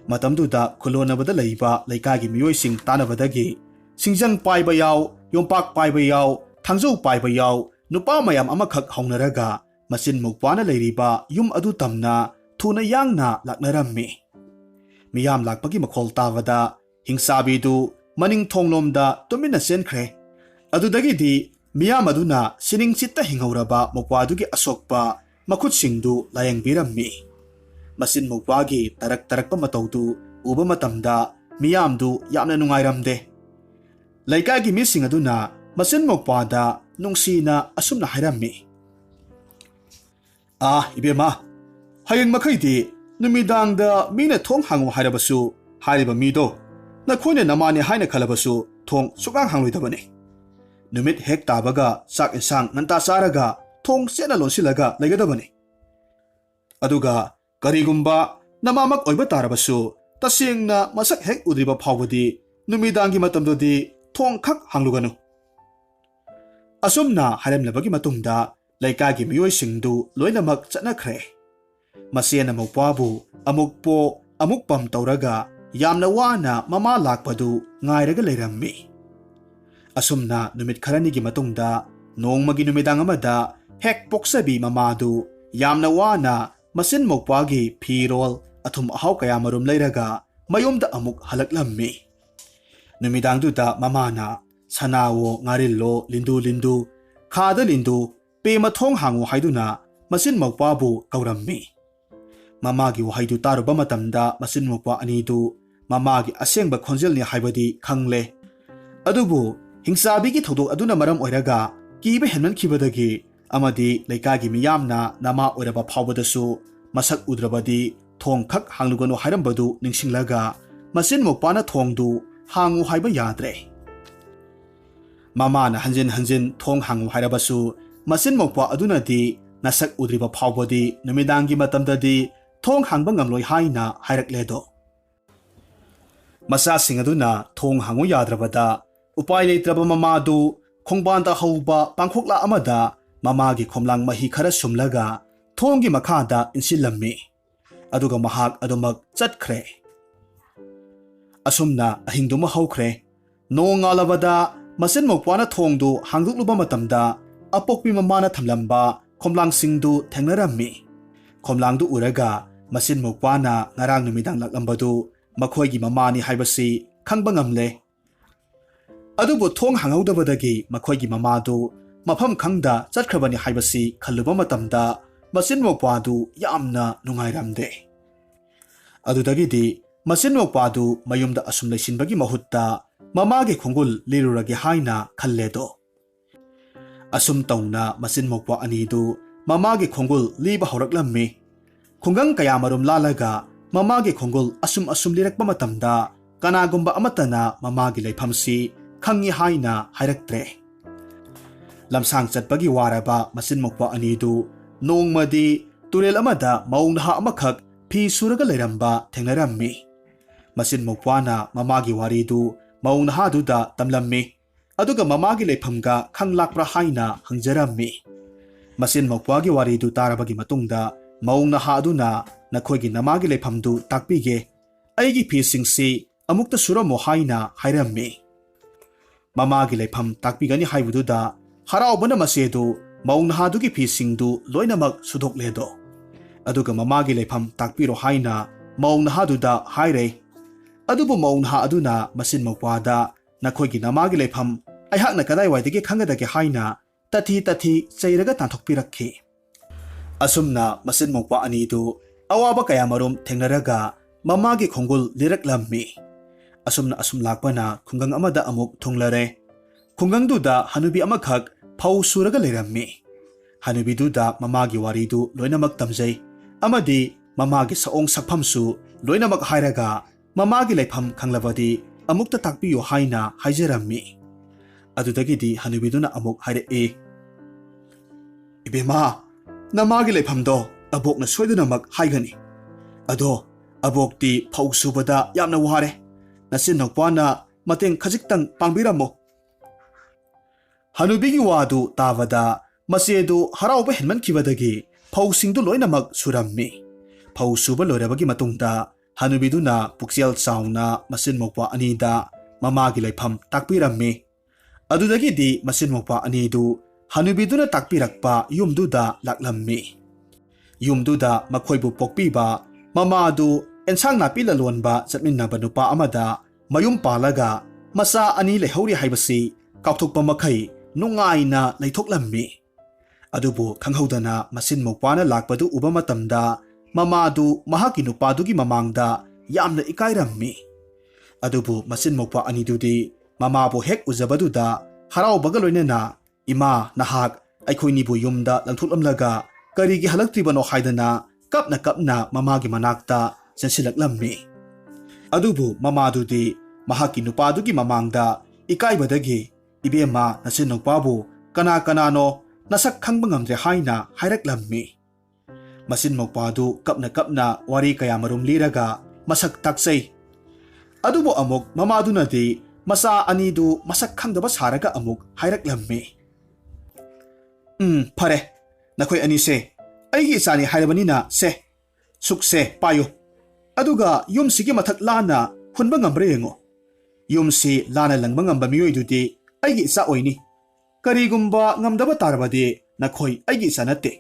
ꯃꯇꯝꯗꯨꯗ ꯈꯨꯜꯂꯣꯟꯅꯕꯗ ꯂꯩꯕ ꯂꯩꯀꯥꯏꯒꯤ ꯃꯤꯑꯣꯏꯁꯤꯡ ꯇꯥꯟꯅꯕꯗꯒꯤ ꯁꯤꯡꯖꯪ ꯄꯥꯏꯕ ꯌꯥꯎ, ꯌꯣꯝꯄꯥꯛ ꯄꯥꯏꯕ ꯌꯥꯎ, ꯊꯥꯡꯖꯧ ꯄꯥꯏꯕ ꯌꯥꯎ, ꯅꯨꯄꯥ ꯃꯌꯥꯝ ꯑꯃꯈꯛ ꯍꯧꯅꯔꯒ ꯃꯆꯤꯟ ꯃꯧꯄ꯭ꯋꯥꯅ ꯂꯩꯔꯤꯕ ꯌꯨꯝ ꯑꯗꯨ ꯇꯝꯅ ꯊꯨꯅ ꯌꯥꯡꯅ ꯂꯥꯛꯅꯔꯝꯃꯤ꯫ ꯃꯤꯌꯥꯝ ꯂꯥꯛꯄꯒꯤ ꯃꯈꯣꯜ ꯇꯥꯕꯗ ꯍꯤꯡꯆꯥꯕꯤꯗꯨ ꯃꯅꯤꯡ ꯊꯣꯡꯂꯣꯝꯗ ꯇꯨꯃꯤꯟꯅ ꯆꯦꯟꯈ꯭ꯔꯦ꯫ ꯑꯗꯨꯗꯒꯤꯗꯤ ꯃꯤꯌꯥꯝ ꯑꯗꯨꯅ ꯁꯤꯅꯤꯡ ꯆꯤꯠꯇ ꯍꯤꯡꯍꯧꯔꯕ ꯃꯧꯄ꯭ꯋꯥꯗꯨꯒꯤ ꯑꯁꯣꯛꯄ ꯃꯈꯨꯠꯁꯤꯡꯗꯨ ꯂꯥꯌꯦꯡꯕꯤꯔꯝꯃꯤ꯫ ꯃꯆꯤꯟ ꯃꯧꯄ꯭ꯋꯥꯒꯤ ꯇꯔꯛ ꯇꯔꯛꯄ ꯃꯇꯧꯗꯨ ꯎꯕ ꯃꯇꯝꯗ ꯃꯤꯌꯥꯝꯗꯨ ꯌꯥꯝꯅ ꯅꯨꯡꯉꯥꯏꯔꯝꯗꯦ꯫ ꯂꯩꯀꯥꯏꯒꯤ ꯃꯤꯁꯤꯡ ꯑꯗꯨꯅ ꯃꯆꯤꯟ ꯃꯧꯄ꯭ꯋꯥꯗ ꯅꯨꯡꯁꯤꯅ ꯑꯁꯨꯝꯅ ꯍꯥꯏꯔꯝꯃꯤ, "ꯏꯕꯦꯝꯃ, ꯍꯌꯦꯡ ꯃꯈꯩꯗꯤ ꯅꯨꯃꯤꯗꯥꯡꯗ ꯃꯤꯅ ꯊꯣꯡ ꯍꯥꯡꯉꯨ ꯍꯥꯏꯔꯕꯁꯨ ꯍꯥꯏꯔꯤꯕ ꯃꯤꯗꯣ ꯅꯈꯣꯏꯅ ꯅꯃꯥꯅꯦ ꯍꯥꯏꯅ ꯈꯜꯂꯕꯁꯨ ꯊꯣꯡ ꯁꯨꯛꯍꯥꯡ ꯍꯥꯡꯂꯣꯏꯗꯕꯅꯤ꯫ ꯅꯨꯃꯤꯠ ꯍꯦꯛ ꯇꯥꯕꯒ ꯆꯥꯛ ꯏꯟꯁꯥꯡ ꯉꯟꯇꯥ ꯆꯥꯔꯒ ꯊꯣꯡ ꯆꯦꯠꯅ ꯂꯣꯟꯁꯤꯜꯂꯒ ꯂꯩꯒꯗꯕꯅꯤ꯫ ꯑꯗꯨꯒ ꯀꯔꯤꯒꯨꯝꯕ ꯅꯃꯥꯃꯛ ꯑꯣꯏꯕ ꯇꯥꯔꯕꯁꯨ ꯇꯁꯦꯡꯅ ꯃꯁꯛ ꯍꯦꯛ ꯎꯗ꯭ꯔꯤꯕ ꯐꯥꯎꯕꯗꯤ ꯅꯨꯃꯤꯗꯥꯡꯒꯤ ꯃꯇꯝꯗꯨꯗꯤ ꯊꯣꯡ ꯈꯛ ꯍꯥꯡꯂꯨꯒꯅꯨ." ꯑꯁꯨꯝꯅ ꯍꯥꯏꯔꯝꯂꯕꯒꯤ ꯃꯇꯨꯡꯗ ꯂꯩꯀꯥꯏꯒꯤ ꯃꯤꯑꯣꯏꯁꯤꯡꯗꯨ ꯂꯣꯏꯅꯃꯛ ꯆꯠꯅꯈ꯭ꯔꯦ꯫ ꯃꯆꯦꯅ ꯃꯧꯄ꯭ꯋꯥꯕꯨ ꯑꯃꯨꯛ ꯄꯣꯛ ꯑꯃꯨꯛ ꯄꯝ ꯇꯧꯔꯒ ꯌꯥꯝꯅ ꯋꯥꯅ ꯃꯃꯥ ꯂꯥꯛꯄꯗꯨ ꯉꯥꯏꯔꯒ ꯂꯩꯔꯝꯃꯤ꯫ ꯑꯁꯨꯝꯅ ꯅꯨꯃꯤꯠ ꯈꯔꯅꯤꯒꯤ ꯃꯇꯨꯡꯗ ꯅꯣꯡꯃꯒꯤ ꯅꯨꯃꯤꯗꯥꯡ ꯑꯃꯗ ꯍꯦꯛ ꯄꯣꯛꯆꯕꯤ ꯃꯃꯥꯗꯨ ꯌꯥꯝꯅ ꯋꯥꯅ ꯃꯆꯤꯟ ꯃꯧꯄ꯭ꯋꯥꯒꯤ ꯐꯤꯔꯣꯜ, ꯑꯊꯨꯝ ꯑꯍꯥꯎ ꯀꯌꯥꯃꯔꯨꯝ ꯂꯩꯔꯒ ꯃꯌꯨꯝꯗ ꯑꯃꯨꯛ ꯍꯜꯂꯛꯂꯝꯃꯤ꯫ ꯅꯨꯃꯤꯗꯥꯡꯗꯨꯗ ꯃꯃꯥꯅ "ꯁꯅꯥꯋꯣ, ꯉꯥꯔꯤꯜꯂꯣ, ꯂꯤꯟꯗꯨ ꯂꯤꯟꯗꯨ, ꯈꯥꯗ ꯂꯤꯟꯗꯨ, ꯄꯦꯃ ꯊꯣꯡ ꯍꯥꯡꯉꯨ" ꯍꯥꯏꯗꯨꯅ ꯃꯆꯤꯟ ꯃꯧꯄ꯭ꯋꯥꯕꯨ ꯀꯧꯔꯝꯃꯤ꯫ ꯃꯃꯥꯒꯤ ꯋꯥꯍꯩꯗꯨ ꯇꯥꯔꯨꯕ ꯃꯇꯝꯗ ꯃꯆꯤꯟ ꯃꯧꯄ꯭ꯋꯥ ꯑꯅꯤꯗꯨ ꯃꯃꯥꯒꯤ ꯑꯁꯦꯡꯕ ꯈꯣꯟꯖꯦꯜꯅꯤ ꯍꯥꯏꯕꯗꯤ ꯈꯪꯂꯦ꯫ ꯑꯗꯨꯕꯨ ꯍꯤꯡꯆꯥꯕꯤꯒꯤ ꯊꯧꯗꯣꯛ ꯑꯗꯨꯅ ꯃꯔꯝ ꯑꯣꯏꯔꯒ ꯀꯤꯕ ꯍꯦꯟꯃꯟꯈꯤꯕꯗꯒꯤ ꯑꯃꯗꯤ ꯂꯩꯀꯥꯏꯒꯤ ꯃꯤꯌꯥꯝꯅ ꯅꯃꯥ ꯑꯣꯏꯔꯕ ꯐꯥꯎꯕꯗꯁꯨ ꯃꯁꯛ ꯎꯗ꯭ꯔꯕꯗꯤ ꯊꯣꯡ khak ꯍꯥꯡꯂꯨꯒꯅꯨ ꯍꯥꯏꯔꯝꯕꯗꯨ ꯅꯤꯡꯁꯤꯡꯂꯒ ꯃꯆꯤꯟ ꯃꯧꯄ꯭ꯋꯥꯅ ꯊꯣꯡꯗꯨ ꯍꯥꯡꯉꯨ ꯍꯥꯏꯕ ꯌꯥꯗ꯭ꯔꯦ꯫ ꯃꯃꯥꯅ ꯍꯟꯖꯤꯟ ꯍꯟꯖꯤꯟ ꯊꯣꯡ ꯍꯥꯡꯉꯨ ꯍꯥꯏꯔꯕꯁꯨ ꯃꯆꯤꯟ ꯃꯧꯄ꯭ꯋꯥ ꯑꯗꯨꯅꯗꯤ ꯅꯁꯛ ꯎꯗ꯭ꯔꯤꯕ ꯐꯥꯎꯕꯗꯤ ꯅꯨꯃꯤꯗꯥꯡꯒꯤ ꯃꯇꯝꯗꯗꯤ ꯊꯣꯡ ꯍꯥꯡꯕ ꯉꯝꯂꯣꯏ ꯍꯥꯏꯅ ꯍꯥꯏꯔꯛꯂꯦꯗꯣ꯫ ꯃꯆꯥꯁꯤꯡ ꯑꯗꯨꯅ ꯊꯣꯡ ꯍꯥꯡꯉꯨ ꯌꯥꯗ꯭ꯔꯕꯗ ꯎꯄꯥꯏ ꯂꯩꯇ꯭ꯔꯕ ꯃꯃꯥꯗꯨ ꯈꯣꯡꯕꯥꯟꯗ ꯍꯧꯕ ꯄꯥꯡꯈꯣꯛꯂꯥ ꯑꯃꯗ ꯃꯃꯥꯒꯤ ꯈꯣꯝꯂꯥꯡ ꯃꯍꯤ ꯈꯔ ꯁꯨꯝꯂꯒ ꯊꯣꯡꯒꯤ ꯃꯈꯥꯗ ꯏꯟꯁꯤꯜꯂꯝꯃꯤ꯫ ꯑꯗꯨꯒ ꯃꯍꯥꯛ ꯑꯗꯨꯃꯛ ꯆꯠꯈ꯭ꯔꯦ꯫ ꯑꯁꯨꯝꯅ ꯑꯍꯤꯡꯗꯨꯃ ꯍꯧꯈ꯭ꯔꯦ꯫ ꯅꯣꯡ ꯉꯥꯜꯂꯕꯗ ꯃꯆꯤꯟ ꯃꯧꯄ꯭ꯋꯥꯅ ꯊꯣꯡꯗꯨ ꯍꯥꯡꯗꯣꯛꯂꯨꯕ ꯃꯇꯝꯗ ꯑꯄꯣꯛꯄꯤ ꯃꯃꯥꯅ ꯊꯝꯂꯝꯕ ꯈꯣꯝꯂꯥꯡꯁꯤꯡꯗꯨ ꯊꯦꯡꯅꯔꯝꯃꯤ꯫ ꯈꯣꯝꯂꯥꯡꯗꯨ ꯎꯔꯒ ꯃꯆꯤꯟ ꯃꯧꯄ꯭ꯋꯥꯅ ꯉꯔꯥꯡ ꯅꯨꯃꯤꯗꯥꯡ ꯂꯥꯛꯂꯝꯕꯗꯨ ꯃꯈꯣꯏꯒꯤ ꯃꯃꯥꯅꯤ ꯍꯥꯏꯕꯁꯤ ꯈꯪꯕ ꯉꯝꯂꯦ꯫ ꯑꯗꯨꯕꯨ ꯊꯣꯡ ꯍꯥꯡꯍꯧꯗꯕꯗꯒꯤ ꯃꯈꯣꯏꯒꯤ ꯃꯃꯥꯗꯨ ꯃꯐꯝ ꯈꯪꯗ ꯆꯠꯈ꯭ꯔꯕꯅꯤ ꯍꯥꯏꯕꯁꯤ ꯈꯜꯂꯨꯕ ꯃꯇꯝꯗ ꯃꯆꯤꯟ ꯃꯧꯄ꯭ꯋꯥꯗꯨ ꯌꯥꯝꯅ ꯅꯨꯡꯉꯥꯏꯔꯝꯗꯦ꯫ ꯑꯗꯨꯗꯒꯤꯗꯤ ꯃꯆꯤꯟ ꯃꯧꯄ꯭ꯋꯥꯗꯨ ꯃꯌꯨꯝꯗ ꯑꯁꯨꯝ ꯂꯩꯁꯤꯟꯕꯒꯤ ꯃꯍꯨꯠꯇ ꯃꯃꯥꯒꯤ ꯈꯣꯡꯒꯨꯜ ꯂꯤꯔꯨꯔꯒꯦ ꯍꯥꯏꯅ ꯈꯜꯂꯦꯗꯣ꯫ ꯑꯁꯨꯝ ꯇꯧꯅ ꯃꯆꯤꯟ ꯃꯧꯄ꯭ꯋꯥ ꯑꯅꯤꯗꯨ ꯃꯃꯥꯒꯤ ꯈꯣꯡꯒꯨꯜ ꯂꯤꯕ ꯍꯧꯔꯛꯂꯝꯃꯤ꯫ ꯈꯨꯡꯒꯪ ꯀꯌꯥꯃꯔꯨꯝ ꯂꯥꯜꯂꯒ ꯃꯃꯥꯒꯤ ꯈꯣꯡꯒꯨꯜ ꯑꯁꯨꯝ ꯂꯤꯔꯛꯄ ꯃꯇꯝꯗ ꯀꯅꯥꯒꯨꯝꯕ ꯑꯃꯠꯇꯅ ꯃꯃꯥꯒꯤ ꯂꯩꯐꯝꯁꯤ ꯈꯪꯏ ꯍꯥꯏꯅ ꯍꯥꯏꯔꯛꯇ꯭ꯔꯦ꯫ ꯂꯝꯁꯥꯡ ꯆꯠꯄꯒꯤ ꯋꯥꯔꯕ ꯃꯆꯤꯟ ꯃꯧꯄ꯭ꯋꯥ ꯑꯅꯤꯗꯨ ꯅꯣꯡꯃꯗꯤ ꯇꯨꯔꯦꯜ ꯑꯃꯗ ꯃꯧ ꯅꯍꯥ ꯑꯃꯈꯛ ꯐꯤ ꯁꯨꯔꯒ ꯂꯩꯔꯝꯕ ꯊꯦꯡꯅꯔꯝꯃꯤ꯫ ꯃꯆꯤꯟ ꯃꯧꯄ꯭ꯋꯥꯅ ꯃꯃꯥꯒꯤ ꯋꯥꯔꯤꯗꯨ ꯃꯧ ꯅꯍꯥꯗꯨꯗ ꯇꯝꯂꯝꯃꯤ, ꯑꯗꯨꯒ ꯃꯃꯥꯒꯤ ꯂꯩꯐꯝꯒ ꯈꯪꯂꯥꯛꯄ꯭ꯔꯥ ꯍꯥꯏꯅ ꯍꯪꯖꯔꯝꯃꯤ꯫ ꯃꯆꯤꯟ ꯃꯧꯄ꯭ꯋꯥꯒꯤ ꯋꯥꯔꯤꯗꯨ ꯇꯥꯔꯕꯒꯤ ꯃꯇꯨꯡꯗ ꯃꯧ ꯅꯍꯥ ꯑꯗꯨꯅ "ꯅꯈꯣꯏꯒꯤ ꯅꯃꯥꯒꯤ ꯂꯩꯐꯝꯗꯨ ꯇꯥꯛꯄꯤꯒꯦ, ꯑꯩꯒꯤ ꯐꯤꯁꯤꯡꯁꯤ ꯑꯃꯨꯛꯇ ꯁꯨꯔꯝꯃꯣ" ꯍꯥꯏꯅ ꯍꯥꯏꯔꯝꯃꯤ꯫ ꯃꯃꯥꯒꯤ ꯂꯩꯐꯝ ꯇꯥꯛꯄꯤꯒꯅꯤ ꯍꯥꯏꯕꯗꯨꯗ ꯍꯔꯥꯎꯕꯅ ꯃꯆꯦꯗꯨ ꯃꯧ ꯅꯍꯥꯗꯨꯒꯤ ꯐꯤꯁꯤꯡꯗꯨ ꯂꯣꯏꯅꯃꯛ ꯁꯨꯗꯣꯛꯂꯦꯗꯣ꯫ ꯑꯗꯨꯒ ꯃꯃꯥꯒꯤ ꯂꯩꯐꯝ ꯇꯥꯛꯄꯤꯔꯣ ꯍꯥꯏꯅ ꯃꯧ ꯅꯍꯥꯗꯨꯗ ꯍꯥꯏꯔꯦ꯫ ꯑꯗꯨꯕꯨ ꯃꯧ ꯅꯍꯥ ꯑꯗꯨꯅ ꯃꯆꯤꯟ ꯃꯧꯄ꯭ꯋꯥꯗ "ꯅꯈꯣꯏꯒꯤ ꯅꯃꯥꯒꯤ ꯂꯩꯐꯝ ꯑꯩꯍꯥꯛꯅ ꯀꯗꯥꯏꯋꯥꯏꯗꯒꯤ ꯈꯪꯒꯗꯒꯦ" ꯍꯥꯏꯅ ꯇꯊꯤ ꯆꯩꯔꯒ ꯇꯥꯟꯊꯣꯛꯄꯤꯔꯛꯈꯤ꯫ ꯑꯁꯨꯝꯅ ꯃꯆꯤꯟ ꯃꯧꯄ꯭ꯋꯥ ꯑꯅꯤꯗꯨ ꯑꯋꯥꯕ ꯀꯌꯥꯃꯔꯨꯝ ꯊꯦꯡꯅꯔꯒ ꯃꯃꯥꯒꯤ ꯈꯣꯡꯒꯨꯜ ꯂꯤꯔꯛꯂꯝꯃꯤ꯫ ꯑꯁꯨꯝ ꯂꯥꯛꯄꯅ ꯈꯨꯡꯒꯪ ꯑꯃꯗ ꯑꯃꯨꯛ ꯊꯨꯡꯂꯔꯦ꯫ ꯈꯨꯡꯒꯪꯗꯨꯗ ꯍꯅꯨꯕꯤ ꯑꯃꯈꯛ ꯐꯧ ꯁꯨꯔꯒ ꯂꯩꯔꯝꯃꯤ꯫ ꯍꯅꯨꯕꯤꯗꯨꯗ ꯃꯃꯥꯒꯤ ꯋꯥꯔꯤꯗꯨ ꯂꯣꯏꯅꯃꯛ ꯇꯝꯖꯩ, ꯑꯃꯗꯤ ꯃꯃꯥꯒꯤ ꯁꯑꯣꯡ ꯁꯛꯐꯝꯁꯨ ꯂꯣꯏꯅꯃꯛ ꯍꯥꯏꯔꯒ ꯃꯃꯥꯒꯤ ꯂꯩꯐꯝ ꯈꯪꯂꯕꯗꯤ ꯑꯃꯨꯛꯇ ꯇꯥꯛꯄꯤꯌꯨ ꯍꯥꯏꯅ ꯍꯥꯏꯖꯔꯝꯃꯤ꯫ ꯑꯗꯨꯗꯒꯤꯗꯤ ꯍꯅꯨꯕꯤꯗꯨꯅ ꯑꯃꯨꯛ ꯍꯥꯏꯔꯛꯏ, "ꯏꯕꯦꯝꯃ, ꯅꯃꯥꯒꯤ ꯂꯩꯐꯝꯗꯣ ꯑꯕꯣꯛꯅ ꯁꯣꯏꯗꯅꯃꯛ ꯍꯥꯏꯒꯅꯤ꯫ ꯑꯗꯣ ꯑꯕꯣꯛꯇꯤ ꯐꯧ ꯁꯨꯕꯗ ꯌꯥꯝꯅ ꯋꯥꯔꯦ, ꯅꯆꯤꯟ ꯅꯧꯄ꯭ꯋꯥꯅ ꯃꯇꯦꯡ ꯈꯖꯤꯛꯇꯪ ꯄꯥꯡꯕꯤꯔꯝꯃꯣ." ꯍꯅꯨꯕꯤꯒꯤ ꯋꯥꯗꯨ ꯇꯥꯕꯗ ꯃꯆꯦꯗꯨ ꯍꯔꯥꯎꯕ ꯍꯦꯟꯃꯟꯈꯤꯕꯗꯒꯤ ꯐꯧꯁꯤꯡꯗꯨ ꯂꯣꯏꯅꯃꯛ ꯁꯨꯔꯝꯃꯤ꯫ ꯐꯧ ꯁꯨꯕ ꯂꯣꯏꯔꯕꯒꯤ ꯃꯇꯨꯡꯗ ꯍꯅꯨꯕꯤꯗꯨꯅ ꯄꯨꯛꯆꯦꯜ ꯆꯥꯎꯅ ꯃꯆꯤꯟ ꯃꯧꯄ꯭ꯋꯥ ꯑꯅꯤꯗ ꯃꯃꯥꯒꯤ ꯂꯩꯐꯝ ꯇꯥꯛꯄꯤꯔꯝꯃꯤ꯫ ꯑꯗꯨꯗꯒꯤꯗꯤ ꯃꯆꯤꯟ ꯃꯧꯄ꯭ꯋꯥ ꯑꯅꯤꯗꯨ ꯍꯅꯨꯕꯤꯗꯨꯅ ꯇꯥꯛꯄꯤꯔꯛꯄ ꯌꯨꯝꯗꯨꯗ ꯂꯥꯛꯂꯝꯃꯤ꯫ ꯌꯨꯝꯗꯨꯗ ꯃꯈꯣꯏꯕꯨ ꯄꯣꯛꯄꯤꯕ ꯃꯃꯥꯗꯨ ꯑꯦꯟꯁꯥꯡ ꯅꯥꯄꯤ ꯂꯂꯣꯟꯕ ꯆꯠꯃꯤꯟꯅꯕ ꯅꯨꯄꯥ ꯑꯃꯗ ꯃꯌꯨꯝ ꯄꯥꯜꯂꯒ ꯃꯆꯥ 2 ꯂꯩꯍꯧꯔꯤ ꯍꯥꯏꯕꯁꯤ ꯀꯥꯎꯊꯣꯛꯄ ꯃꯈꯩ ꯅꯨꯡꯉꯥꯏꯅ ꯂꯩꯊꯣꯛꯂꯝꯃꯤ꯫ ꯑꯗꯨꯕꯨ ꯈꯪꯍꯧꯗꯅ ꯃꯆꯤꯟ ꯃꯧꯄ꯭ꯋꯥꯅ ꯂꯥꯛꯄꯗꯨ ꯎꯕ ꯃꯇꯝꯗ ꯃꯃꯥꯗꯨ ꯃꯍꯥꯛꯀꯤ ꯅꯨꯄꯥꯗꯨꯒꯤ ꯃꯃꯥꯡꯗ ꯌꯥꯝꯅ ꯏꯀꯥꯏꯔꯝꯃꯤ꯫ ꯑꯗꯨꯕꯨ ꯃꯆꯤꯟ ꯃꯧꯄ꯭ꯋꯥ ꯑꯅꯤꯗꯨꯗꯤ ꯃꯃꯥꯕꯨ ꯍꯦꯛ ꯎꯖꯕꯗꯨꯗ ꯍꯔꯥꯎꯕꯒ ꯂꯣꯏꯅꯅ "ꯏꯃꯥ, ꯅꯍꯥꯛ ꯑꯩꯈꯣꯏꯅꯤꯕꯨ ꯌꯨꯝꯗ ꯂꯪꯊꯣꯛꯂꯝꯂꯒ ꯀꯔꯤꯒꯤ ꯍꯜꯂꯛꯇ꯭ꯔꯤꯕꯅꯣ" ꯍꯥꯏꯗꯅ ꯀꯞꯅ ꯃꯃꯥꯒꯤ ꯃꯅꯥꯛꯇ ꯆꯦꯟꯁꯤꯜꯂꯛꯂꯝꯃꯤ꯫ ꯑꯗꯨꯕꯨ ꯃꯃꯥꯗꯨꯗꯤ ꯃꯍꯥꯛꯀꯤ ꯅꯨꯄꯥꯗꯨꯒꯤ ꯃꯃꯥꯡꯗ ꯏꯀꯥꯏꯕꯗꯒꯤ "ꯏꯕꯦꯝꯃ, ꯅꯆꯤꯟ ꯅꯧꯄ꯭ꯋꯥꯕꯨ ꯀꯅꯥꯅꯣ ꯅꯁꯛ ꯈꯪꯕ ꯉꯝꯗ꯭ꯔꯦ" ꯍꯥꯏꯅ ꯍꯥꯏꯔꯛꯂꯝꯃꯤ꯫ ꯃꯆꯤꯟ ꯃꯧꯄ꯭ꯋꯥꯗꯨ ꯀꯞꯅ ꯋꯥꯔꯤ ꯀꯌꯥꯃꯔꯨꯝ ꯂꯤꯔꯒ ꯃꯁꯛ ꯇꯥꯛꯆꯩ꯫ ꯑꯗꯨꯕꯨ ꯑꯃꯨꯛ ꯃꯃꯥꯗꯨꯅꯗꯤ ꯃꯆꯥ ꯑꯅꯤꯗꯨ ꯃꯁꯛ ꯈꯪꯗꯕ ꯁꯥꯔꯒ ꯑꯃꯨꯛ ꯍꯥꯏꯔꯛꯂꯝꯃꯤ, "ꯐꯔꯦ, ꯅꯈꯣꯏ ꯑꯅꯤꯁꯦ ꯑꯩꯒꯤ ꯏꯆꯥꯅꯤ ꯍꯥꯏꯔꯕꯅꯤꯅ ꯁꯨꯛꯁꯦ ꯄꯥꯏꯌꯨ, ꯑꯗꯨꯒ ꯌꯨꯝꯁꯤꯒꯤ ꯃꯊꯛ ꯂꯥꯟꯅ ꯍꯨꯟꯕ ꯉꯝꯕ꯭ꯔꯥ ꯌꯦꯡꯉꯨ꯫ ꯌꯨꯝꯁꯤ ꯂꯥꯟꯅ ꯂꯪꯕ ꯉꯝꯕ ꯃꯤꯑꯣꯏꯗꯨꯗꯤ ꯑꯩꯒꯤ ꯏꯆꯥ ꯑꯣꯏꯅꯤ꯫ ꯀꯔꯤꯒꯨꯝꯕ ꯉꯝꯗꯕ ꯇꯥꯔꯕꯗꯤ ꯅꯈꯣꯏ ꯑꯩꯒꯤ ꯏꯆꯥ ꯅꯠꯇꯦ."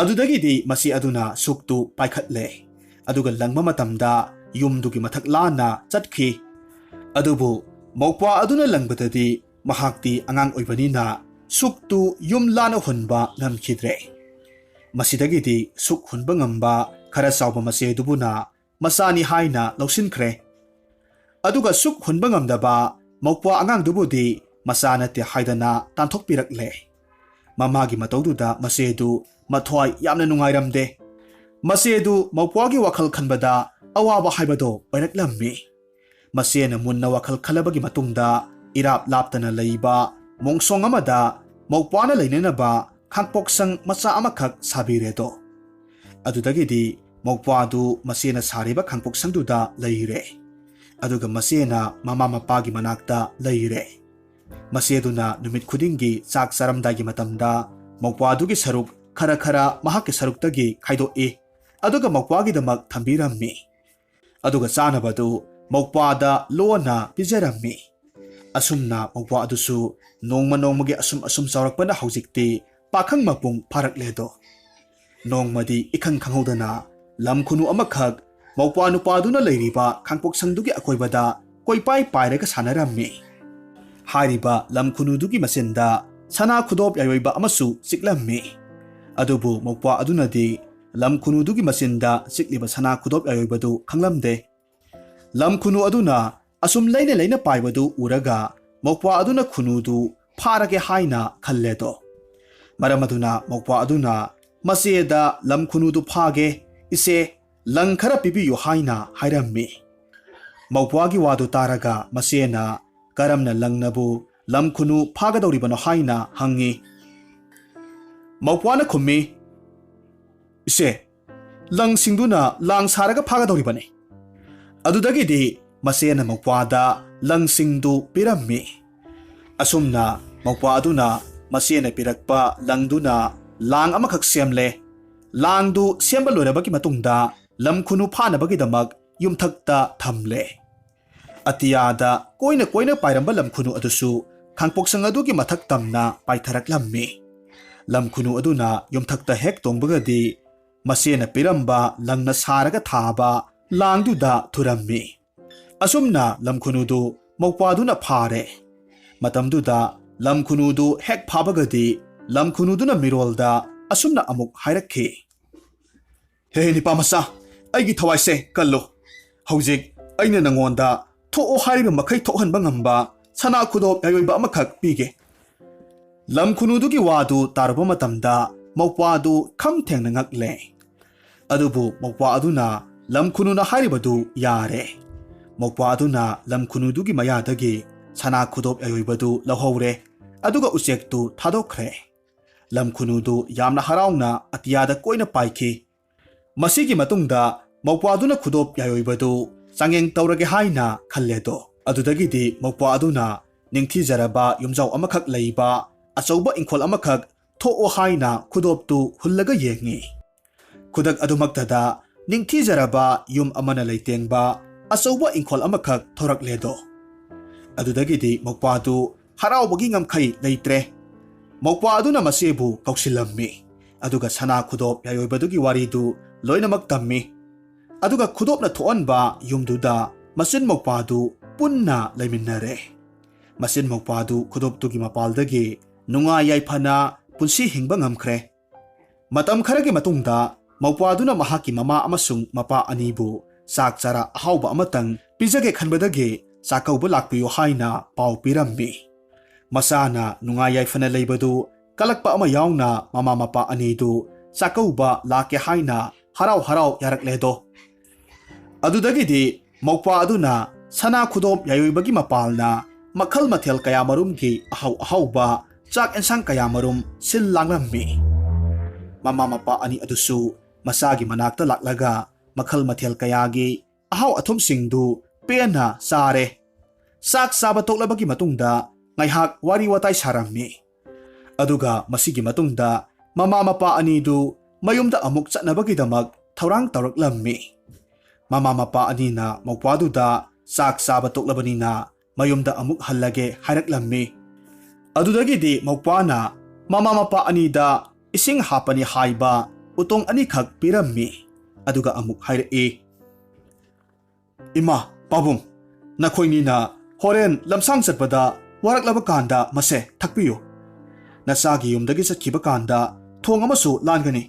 ꯑꯗꯨꯗꯒꯤꯗꯤ ꯃꯆꯦ ꯑꯗꯨꯅ ꯁꯨꯛꯇꯨ ꯄꯥꯏꯈꯠꯂꯦ, ꯑꯗꯨꯒ ꯂꯪꯕ ꯃꯇꯝꯗ ꯌꯨꯝꯗꯨꯒꯤ ꯃꯊꯛ ꯂꯥꯟꯅ ꯆꯠꯈꯤ꯫ ꯑꯗꯨꯕꯨ ꯃꯧꯄ꯭ꯋꯥ ꯑꯗꯨꯅ ꯂꯪꯕꯗꯗꯤ ꯃꯍꯥꯛꯇꯤ ꯑꯉꯥꯡ ꯑꯣꯏꯕꯅꯤꯅ ꯁꯨꯛꯇꯨ ꯌꯨꯝ ꯂꯥꯟꯅ ꯍꯨꯟꯕ ꯉꯝꯈꯤꯗ꯭ꯔꯦ꯫ ꯃꯁꯤꯗꯒꯤꯗꯤ ꯁꯨꯛ ꯍꯨꯟꯕ ꯉꯝꯕ ꯈꯔ ꯆꯥꯎꯕ ꯃꯆꯦꯗꯨꯕꯨꯅ ꯃꯆꯥꯅꯤ ꯍꯥꯏꯅ ꯂꯧꯁꯤꯟꯈ꯭ꯔꯦ꯫ ꯑꯗꯨꯒ ꯁꯨꯛ ꯍꯨꯟꯕ ꯉꯝꯗꯕ ꯃꯧꯄ꯭ꯋꯥ ꯑꯉꯥꯡꯗꯨꯕꯨꯗꯤ ꯃꯆꯥ ꯅꯠꯇꯦ ꯍꯥꯏꯗꯅ ꯇꯥꯟꯊꯣꯛꯄꯤꯔꯛꯂꯦ꯫ ꯃꯃꯥꯒꯤ ꯃꯇꯧꯗꯨꯗ ꯃꯆꯦꯗꯨ ꯃꯊ꯭ꯋꯥꯏ ꯌꯥꯝꯅ ꯅꯨꯡꯉꯥꯏꯔꯝꯗꯦ꯫ ꯃꯆꯦꯗꯨ ꯃꯧꯄ꯭ꯋꯥꯒꯤ ꯋꯥꯈꯜ ꯈꯟꯕꯗ ꯑꯋꯥꯕ ꯍꯥꯏꯕꯗꯣ ꯑꯣꯏꯔꯛꯂꯝꯃꯤ꯫ ꯃꯆꯦꯅ ꯃꯨꯟꯅ ꯋꯥꯈꯜ ꯈꯜꯂꯕꯒꯤ ꯃꯇꯨꯡꯗ ꯏꯔꯥꯞ ꯂꯥꯞꯇꯅ ꯂꯩꯕ ꯃꯣꯡꯁꯣꯡ ꯑꯃꯗ ꯃꯧꯄ꯭ꯋꯥꯅ ꯂꯩꯅꯅꯕ ꯈꯥꯡꯄꯣꯛꯁꯪ ꯃꯆꯥ ꯑꯃꯈꯛ ꯁꯥꯕꯤꯔꯦꯗꯣ꯫ ꯑꯗꯨꯗꯒꯤꯗꯤ ꯃꯧꯄ꯭ꯋꯥꯗꯨ ꯃꯆꯦꯅ ꯁꯥꯔꯤꯕ ꯈꯥꯡꯄꯣꯛꯁꯪꯗꯨꯗ ꯂꯩꯔꯦ, ꯑꯗꯨꯒ ꯃꯆꯦꯅ ꯃꯃꯥ ꯃꯄꯥꯒꯤ ꯃꯅꯥꯛꯇ ꯂꯩꯔꯦ꯫ ꯃꯆꯦꯗꯨꯅ ꯅꯨꯃꯤꯠ ꯈꯨꯗꯤꯡꯒꯤ ꯆꯥꯛ ꯆꯥꯔꯝꯗꯥꯏꯒꯤ ꯃꯇꯝꯗ ꯃꯧꯄ꯭ꯋꯥꯗꯨꯒꯤ ꯁꯔꯨꯛ ꯈꯔ ꯃꯍꯥꯛꯀꯤ ꯁꯔꯨꯛꯇꯒꯤ ꯈꯥꯏꯗꯣꯛꯏ, ꯑꯗꯨꯒ ꯃꯧꯄ꯭ꯋꯥꯒꯤꯗꯃꯛ ꯊꯝꯕꯤꯔꯝꯃꯤ꯫ ꯑꯗꯨꯒ ꯆꯥꯅꯕꯗꯨ ꯃꯧꯄ꯭ꯋꯥꯗ ꯂꯣꯟꯅ ꯄꯤꯖꯔꯝꯃꯤ꯫ ꯑꯁꯨꯝꯅ ꯃꯧꯄ꯭ꯋꯥ ꯑꯗꯨꯁꯨ ꯅꯣꯡꯃꯒꯤ ꯑꯁꯨꯝ ꯆꯥꯎꯔꯛꯄꯅ ꯍꯧꯖꯤꯛꯇꯤ ꯄꯥꯈꯪ ꯃꯄꯨꯡ ꯐꯥꯔꯛꯂꯦꯗꯣ꯫ ꯅꯣꯡꯃꯗꯤ ꯏꯈꯪ ꯈꯪꯍꯧꯗꯅ ꯂꯝ ꯈꯨꯅꯨ ꯑꯃꯈꯛ ꯃꯧꯄ꯭ꯋꯥ ꯅꯨꯄꯥꯗꯨꯅ ꯂꯩꯔꯤꯕ ꯈꯥꯡꯄꯣꯛꯁꯪꯗꯨꯒꯤ ꯑꯀꯣꯏꯕꯗ ꯀꯣꯏꯄꯥꯏ ꯄꯥꯏꯔꯒ ꯁꯥꯟꯅꯔꯝꯃꯤ꯫ ꯍꯥꯏꯔꯤꯕ ꯂꯝ ꯈꯨꯅꯨꯗꯨꯒꯤ ꯃꯆꯤꯟꯗ ꯁꯅꯥ ꯈꯨꯗꯣꯞ ꯌꯥꯏꯑꯣꯏꯕ ꯑꯃꯁꯨ ꯆꯤꯛꯂꯝꯃꯤ꯫ ꯑꯗꯨꯕꯨ ꯃꯧꯄ꯭ꯋꯥ ꯑꯗꯨꯅꯗꯤ ꯂꯝ ꯈꯨꯅꯨꯗꯨꯒꯤ ꯃꯆꯤꯟꯗ ꯆꯤꯛꯂꯤꯕ ꯁꯅꯥ ꯈꯨꯗꯣꯞ ꯌꯥꯏꯑꯣꯏꯕꯗꯨ ꯈꯪꯂꯝꯗꯦ꯫ ꯂꯝ ꯈꯨꯅꯨ ꯑꯗꯨꯅ ꯑꯁꯨꯝ ꯂꯩꯅ ꯄꯥꯏꯕꯗꯨ ꯎꯔꯒ ꯃꯧꯄ꯭ꯋꯥ ꯑꯗꯨꯅ ꯈꯨꯅꯨꯗꯨ ꯐꯥꯔꯒꯦ ꯍꯥꯏꯅ ꯈꯜꯂꯦꯗꯣ꯫ ꯃꯔꯝ ꯑꯗꯨꯅ ꯃꯧꯄ꯭ꯋꯥ ꯑꯗꯨꯅ ꯃꯆꯦꯗ "ꯂꯝ ꯈꯨꯅꯨꯗꯨ ꯐꯥꯒꯦ, ꯏꯆꯦ, ꯂꯪ ꯈꯔ ꯄꯤꯕꯤꯌꯨ ꯍꯥꯏꯅ ꯍꯥꯏꯔꯝꯃꯤ꯫ ꯃꯧꯄ꯭ꯋꯥꯒꯤ ꯋꯥꯗꯨ ꯇꯥꯔꯒ ꯃꯆꯦꯅ ꯀꯔꯝꯅ ꯂꯪꯅꯕꯨ ꯂꯝ ꯈꯨꯅꯨ ꯐꯥꯒꯗꯧꯔꯤꯕꯅꯣ ꯍꯥꯏꯅ ꯍꯪꯉꯤ꯫ ꯃꯧꯄ꯭ꯋꯥꯅ ꯈꯨꯝꯃꯤ, ꯏꯆꯦ, ꯂꯪꯁꯤꯡꯗꯨꯅ ꯂꯥꯡ ꯁꯥꯔꯒ ꯐꯥꯒꯗꯧꯔꯤꯕꯅꯤ꯫ ꯑꯗꯨꯗꯒꯤꯗꯤ ꯃꯆꯦꯅ ꯃꯧꯄ꯭ꯋꯥꯗ ꯂꯪꯁꯤꯡꯗꯨ ꯄꯤꯔꯝꯃꯤ꯫ ꯑꯁꯨꯝꯅ ꯃꯧꯄ꯭ꯋꯥ ꯑꯗꯨꯅ ꯃꯆꯦꯅ ꯄꯤꯔꯛꯄ ꯂꯪꯗꯨꯅ ꯂꯥꯡ ꯑꯃꯈꯛ ꯁꯦꯝꯂꯦ꯫ ꯂꯥꯡꯗꯨ ꯁꯦꯝꯕ ꯂꯣꯏꯔꯕꯒꯤ ꯃꯇꯨꯡꯗ ꯂꯝ ꯈꯨꯅꯨ ꯐꯥꯅꯕꯒꯤꯗꯃꯛ ꯌꯨꯝꯊꯛꯇ ꯊꯝꯂꯦ꯫ ꯑꯇꯤꯌꯥꯗ ꯀꯣꯏꯅ ꯀꯣꯏꯅ ꯄꯥꯏꯔꯝꯕ ꯂꯝ ꯈꯨꯅꯨ ꯑꯗꯨꯁꯨ ꯈꯥꯡꯄꯣꯛꯁꯪ ꯑꯗꯨꯒꯤ ꯃꯊꯛ ꯇꯝꯅ ꯄꯥꯏꯊꯔꯛꯂꯝꯃꯤ꯫ ꯂꯝ ꯈꯨꯅꯨ ꯑꯗꯨꯅ ꯌꯨꯝꯊꯛꯇ ꯍꯦꯛ ꯇꯣꯡꯕꯒꯗꯤ ꯃꯆꯦꯅ ꯄꯤꯔꯝꯕ ꯂꯪꯅ ꯁꯥꯔꯒ ꯊꯥꯕ ꯂꯥꯡꯗꯨꯗ ꯊꯨꯔꯝꯃꯤ꯫ ꯑꯁꯨꯝꯅ ꯂꯝ ꯈꯨꯅꯨꯗꯨ ꯃꯧꯄ꯭ꯋꯥꯗꯨꯅ ꯐꯥꯔꯦ꯫ ꯃꯇꯝꯗꯨꯗ ꯂꯝ ꯈꯨꯅꯨꯗꯨ ꯍꯦꯛ ꯐꯥꯕꯒꯗꯤ ꯂꯝ ꯈꯨꯅꯨꯗꯨꯅ ꯃꯤꯔꯣꯜꯗ ꯑꯁꯨꯝꯅ ꯑꯃꯨꯛ ꯍꯥꯏꯔꯛꯈꯤ, ꯍꯦ ꯅꯤꯄꯥꯃꯆꯥ, ꯑꯩꯒꯤ ꯊꯋꯥꯏꯁꯦ ꯀꯜꯂꯨ꯫ ꯍꯧꯖꯤꯛ ꯑꯩꯅ ꯅꯉꯣꯟꯗ ꯊꯣꯛꯑꯣ ꯍꯥꯏꯔꯤꯕ ꯃꯈꯩ ꯊꯣꯛꯍꯟꯕ ꯉꯝꯕ ꯁꯅꯥ ꯈꯨꯗꯣꯞ ꯌꯥꯏꯑꯣꯏꯕ ꯑꯃꯈꯛ ꯄꯤꯒꯦ꯫ ꯂꯝ ꯈꯨꯅꯨꯗꯨꯒꯤ ꯋꯥꯗꯨ ꯇꯥꯔꯨꯕ ꯃꯇꯝꯗ ꯃꯧꯄ꯭ꯋꯥꯗꯨ ꯈꯝ ꯊꯦꯡꯅ ꯉꯛꯂꯦ꯫ ꯑꯗꯨꯕꯨ ꯃꯧꯄ꯭ꯋꯥ ꯑꯗꯨꯅ ꯂꯝ ꯈꯨꯅꯨꯅ ꯍꯥꯏꯔꯤꯕꯗꯨ ꯌꯥꯔꯦ꯫ ꯃꯧꯄ꯭ꯋꯥ ꯑꯗꯨꯅ ꯂꯝ ꯈꯨꯅꯨꯗꯨꯒꯤ ꯃꯌꯥꯗꯒꯤ ꯁꯅꯥ ꯈꯨꯗꯣꯞ ꯌꯥꯏꯑꯣꯏꯕꯗꯨ ꯂꯧꯍꯧꯔꯦ, ꯑꯗꯨꯒ ꯎꯆꯦꯛꯇꯨ ꯊꯥꯗꯣꯛꯈ꯭ꯔꯦ꯫ ꯂꯝ ꯈꯨꯅꯨꯗꯨ ꯌꯥꯝꯅ ꯍꯔꯥꯎꯅ ꯑꯇꯤꯌꯥꯗ ꯀꯣꯏꯅ ꯄꯥꯏꯈꯤ꯫ ꯃꯁꯤꯒꯤ ꯃꯇꯨꯡꯗ ꯃꯧꯄ꯭ꯋꯥꯗꯨꯅ ꯈꯨꯗꯣꯞ ꯌꯥꯏꯑꯣꯏꯕꯗꯨ ꯆꯥꯡꯌꯦꯡ ꯇꯧꯔꯒꯦ ꯍꯥꯏꯅ ꯈꯜꯂꯦꯗꯣ꯫ ꯑꯗꯨꯗꯒꯤꯗꯤ ꯃꯧꯄ꯭ꯋꯥ ꯑꯗꯨꯅ ꯅꯤꯡꯊꯤꯖꯔꯕ ꯌꯨꯝꯖꯥꯎ ꯑꯃꯈꯛ ꯂꯩꯕ ꯑꯆꯧꯕ ꯏꯪꯈꯣꯜ ꯑꯃꯈꯛ ꯊꯣꯛꯑꯣ ꯍꯥꯏꯅ ꯈꯨꯗꯣꯞꯇꯨ ꯍꯨꯜꯂꯒ ꯌꯦꯡꯉꯤ꯫ ꯈꯨꯗꯛ ꯑꯗꯨꯃꯛꯇꯗ ꯅꯤꯡꯊꯤꯖꯔꯕ ꯌꯨꯝ ꯑꯃꯅ ꯂꯩꯇꯦꯡꯕ ꯑꯆꯧꯕ ꯏꯪꯈꯣꯜ ꯑꯃꯈꯛ ꯊꯣꯔꯛꯂꯦꯗꯣ꯫ ꯑꯗꯨꯗꯒꯤꯗꯤ ꯃꯧꯄ꯭ꯋꯥꯗꯨ ꯍꯔꯥꯎꯕꯒꯤ ꯉꯝꯈꯩ ꯂꯩꯇ꯭ꯔꯦ꯫ ꯃꯧꯄ꯭ꯋꯥ ꯑꯗꯨꯅ ꯃꯆꯦꯕꯨ ꯀꯧꯁꯤꯜꯂꯝꯃꯤ, ꯑꯗꯨꯒ ꯁꯅꯥ ꯈꯨꯗꯣꯞ ꯌꯥꯏꯑꯣꯏꯕꯗꯨꯒꯤ ꯋꯥꯔꯤꯗꯨ ꯂꯣꯏꯅꯃꯛ ꯇꯝꯃꯤ꯫ ꯑꯗꯨꯒ ꯈꯨꯗꯣꯞꯅ ꯊꯣꯛꯍꯟꯕ ꯌꯨꯝꯗꯨꯗ ꯃꯆꯤꯟ ꯃꯧꯄ꯭ꯋꯥꯗꯨ ꯄꯨꯟꯅ ꯂꯩꯃꯤꯟꯅꯔꯦ꯫ ꯃꯆꯤꯟ ꯃꯧꯄ꯭ꯋꯥꯗꯨ ꯈꯨꯗꯣꯞꯇꯨꯒꯤ ꯃꯄꯥꯜꯗꯒꯤ ꯅꯨꯡꯉꯥꯏ ꯌꯥꯏꯐꯅ ꯄꯨꯟꯁꯤ ꯍꯤꯡꯕ ꯉꯝꯈ꯭ꯔꯦ꯫ ꯃꯇꯝ ꯈꯔꯒꯤ ꯃꯇꯨꯡꯗ ꯃꯧꯄ꯭ꯋꯥꯗꯨꯅ ꯃꯍꯥꯛꯀꯤ ꯃꯃꯥ ꯑꯃꯁꯨꯡ ꯃꯄꯥ ꯑꯅꯤꯕꯨ ꯆꯥꯛ ꯆꯔꯥ ꯑꯍꯥꯎꯕ ꯑꯃꯇꯪ ꯄꯤꯖꯒꯦ ꯈꯟꯕꯗꯒꯤ ꯆꯥꯛꯀꯧꯕ ꯂꯥꯛꯄꯤꯌꯨ ꯍꯥꯏꯅ ꯄꯥꯎ ꯄꯤꯔꯝꯃꯤ꯫ ꯃꯆꯥꯅ ꯅꯨꯡꯉꯥꯏ ꯌꯥꯏꯐꯅ ꯂꯩꯕꯗꯨ ꯀꯜꯂꯛꯄ ꯑꯃ ꯌꯥꯎꯅ ꯃꯃꯥ ꯃꯄꯥ ꯑꯅꯤꯗꯨ ꯆꯥꯛꯀꯧꯕ ꯂꯥꯛꯀꯦ ꯍꯥꯏꯅ ꯍꯔꯥꯎ ꯍꯔꯥꯎ ꯌꯥꯔꯛꯂꯦꯗꯣ꯫ ꯑꯗꯨꯗꯒꯤꯗꯤ ꯃꯧꯄ꯭ꯋꯥ ꯑꯗꯨꯅ ꯁꯅꯥ ꯈꯨꯗꯣꯞ ꯌꯥꯏꯑꯣꯏꯕꯒꯤ ꯃꯄꯥꯜꯅ ꯃꯈꯜ ꯃꯊꯦꯜ ꯀꯌꯥꯃꯔꯨꯝꯒꯤ ꯑꯍꯥꯎ ꯑꯍꯥꯎꯕ ꯆꯥꯛ ꯑꯦꯟꯁꯥꯡ ꯀꯌꯥꯃꯔꯨꯝ ꯁꯤꯜ ꯂꯥꯡꯂꯝꯃꯤ꯫ ꯃꯃꯥ ꯃꯄꯥ ꯑꯅꯤ ꯑꯗꯨꯁꯨ ꯃꯆꯥꯒꯤ ꯃꯅꯥꯛꯇ ꯂꯥꯛꯂꯒ ꯃꯈꯜ ꯃꯊꯦꯜ ꯀꯌꯥꯒꯤ ꯑꯍꯥꯎ ꯑꯊꯨꯝꯁꯤꯡꯗꯨ ꯄꯦꯟꯅ ꯆꯥꯔꯦ꯫ ꯆꯥꯛ ꯆꯥꯕ ꯇꯣꯛꯂꯕꯒꯤ ꯃꯇꯨꯡꯗ ꯉꯥꯏꯍꯥꯛ ꯋꯥꯔꯤ ꯋꯥꯇꯥꯏ ꯁꯥꯔꯝꯃꯤ꯫ ꯑꯗꯨꯒ ꯃꯁꯤꯒꯤ ꯃꯇꯨꯡꯗ ꯃꯃꯥ ꯃꯄꯥ ꯑꯅꯤꯗꯨ ꯃꯌꯨꯝꯗ ꯑꯃꯨꯛ ꯆꯠꯅꯕꯒꯤꯗꯃꯛ ꯊꯧꯔꯥꯡ ꯇꯧꯔꯛꯂꯝꯃꯤ꯫ ꯃꯃꯥ ꯃꯄꯥ ꯑꯅꯤꯅ ꯃꯧꯄ꯭ꯋꯥꯗꯨꯗ ꯆꯥꯛ ꯆꯥꯕ ꯇꯣꯛꯂꯕꯅꯤꯅ ꯃꯌꯨꯝꯗ ꯑꯃꯨꯛ ꯍꯜꯂꯒꯦ ꯍꯥꯏꯔꯛꯂꯝꯃꯤ꯫ ꯑꯗꯨꯗꯒꯤꯗꯤ ꯃꯧꯄ꯭ꯋꯥꯅ ꯃꯃꯥ ꯃꯄꯥ ꯑꯅꯤꯗ ꯏꯁꯤꯡ ꯍꯥꯞꯄꯅꯤ ꯍꯥꯏꯕ ꯎꯇꯣꯡ ꯑꯅꯤꯈꯛ ꯄꯤꯔꯝꯃꯤ꯫ ꯑꯗꯨꯒ ꯑꯃꯨꯛ ꯍꯥꯏꯔꯛꯏ, ꯏꯃꯥ, ꯄꯥꯕꯨꯡ, ꯅꯈꯣꯏꯅꯤꯅ ꯍꯣꯔꯦꯟ ꯂꯝꯁꯥꯡ ꯆꯠꯄꯗ ꯋꯥꯔꯛꯂꯕ ꯀꯥꯟꯗ ꯃꯁꯦ ꯊꯛꯄꯤꯌꯨ꯫ ꯅꯆꯥꯒꯤ ꯌꯨꯝꯗꯒꯤ ꯆꯠꯈꯤꯕ ꯀꯥꯟꯗ ꯊꯣꯡ ꯑꯃꯁꯨ ꯂꯥꯟꯒꯅꯤ꯫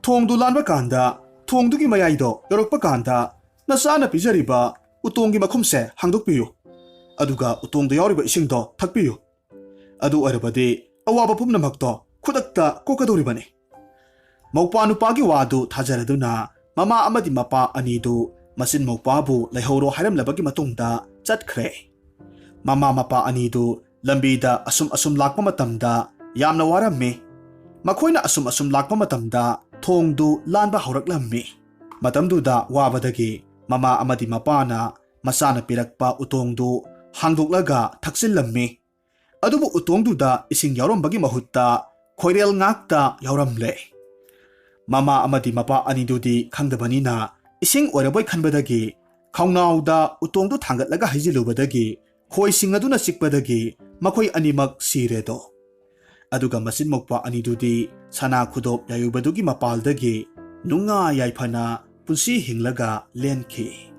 ꯊꯣꯡꯗꯨ ꯂꯥꯟꯕ ꯀꯥꯟꯗ ꯊꯣꯡꯗꯨꯒꯤ ꯃꯌꯥꯏꯗꯣ ꯌꯧꯔꯛꯄ ꯀꯥꯟꯗ ꯅꯆꯥꯅ ꯄꯤꯖꯔꯤꯕ ꯎꯇꯣꯡꯒꯤ ꯃꯈꯨꯝꯁꯦ ꯍꯥꯡꯗꯣꯛꯄꯤꯌꯨ, ꯑꯗꯨꯒ ꯎꯇꯣꯡꯗ ꯌꯥꯎꯔꯤꯕ ꯏꯁꯤꯡꯗꯣ ꯊꯛꯄꯤꯌꯨ꯫ ꯑꯗꯨ ꯑꯣꯏꯔꯕꯗꯤ ꯑꯋꯥꯕ ꯄꯨꯝꯅꯃꯛꯇꯣ ꯈꯨꯗꯛꯇ ꯀꯣꯛꯀꯗꯧꯔꯤꯕꯅꯤ꯫ ꯃꯧꯄ꯭ꯋꯥ ꯅꯨꯄꯥꯒꯤ ꯋꯥꯗꯨ ꯊꯥꯖꯔꯗꯨꯅ ꯃꯃꯥ ꯑꯃꯗꯤ ꯃꯄꯥ ꯑꯅꯤꯗꯨ ꯃꯆꯤꯟ ꯃꯧꯄ꯭ꯋꯥꯕꯨ ꯂꯩꯍꯧꯔꯣ ꯍꯥꯏꯔꯝꯂꯕꯒꯤ ꯃꯇꯨꯡꯗ ꯆꯠꯈ꯭ꯔꯦ꯫ ꯃꯃꯥ ꯃꯄꯥ ꯑꯅꯤꯗꯨ ꯂꯝꯕꯤꯗ ꯑꯁꯨꯝ ꯂꯥꯛꯄ ꯃꯇꯝꯗ ꯌꯥꯝꯅ ꯋꯥꯔꯝꯃꯤ꯫ ꯃꯈꯣꯏꯅ ꯑꯁꯨꯝ ꯂꯥꯛꯄ ꯃꯇꯝꯗ ꯊꯣꯡꯗꯨ ꯂꯥꯟꯕ ꯍꯧꯔꯛꯂꯝꯃꯤ꯫ ꯃꯇꯝꯗꯨꯗ ꯋꯥꯕꯗꯒꯤ ꯃꯃꯥ ꯑꯃꯗꯤ ꯃꯄꯥꯅ ꯃꯆꯥꯅ ꯄꯤꯔꯛꯄ ꯎꯇꯣꯡꯗꯨ ꯍꯥꯡꯗꯣꯛꯂꯒ ꯊꯛꯆꯤꯜꯂꯝꯃꯤ꯫ ꯑꯗꯨꯕꯨ ꯎꯇꯣꯡꯗꯨꯗ ꯏꯁꯤꯡ ꯌꯥꯎꯔꯝꯕꯒꯤ ꯃꯍꯨꯠꯇ ꯈꯣꯏꯔꯦꯜ ꯉꯥꯛꯇ ꯌꯥꯎꯔꯝꯂꯦ꯫ ꯃꯃꯥ ꯑꯃꯗꯤ ꯃꯄꯥ ꯑꯅꯤꯗꯨꯗꯤ ꯈꯪꯗꯕꯅꯤꯅ ꯏꯁꯤꯡ ꯑꯣꯏꯔꯕꯣꯏ ꯈꯟꯕꯗꯒꯤ ꯈꯧꯅꯥꯎꯗ ꯎꯇꯣꯡꯗꯨ ꯊꯥꯡꯒꯠꯂꯒ ꯍꯩꯖꯤꯜꯂꯨꯕꯗꯒꯤ ꯈꯣꯏꯁꯤꯡ ꯑꯗꯨꯅ ꯆꯤꯛꯄꯗꯒꯤ ꯃꯈꯣꯏ ꯑꯅꯤꯃꯛ ꯁꯤꯔꯦꯗꯣ꯫ ꯑꯗꯨꯒ ꯃꯆꯤꯟ ꯃꯧꯄ꯭ꯋꯥ ꯑꯅꯤꯗꯨꯗꯤ ꯁꯅꯥ ꯈꯨꯗꯣꯞ ꯌꯥꯏꯑꯣꯏꯕꯗꯨꯒꯤ ꯃꯄꯥꯜꯗꯒꯤ ꯅꯨꯡꯉꯥꯏ ꯌꯥꯏꯐꯅ ꯄꯨꯟꯁꯤ ꯍꯤꯡꯂꯒ ꯂꯦꯟꯈꯤ꯫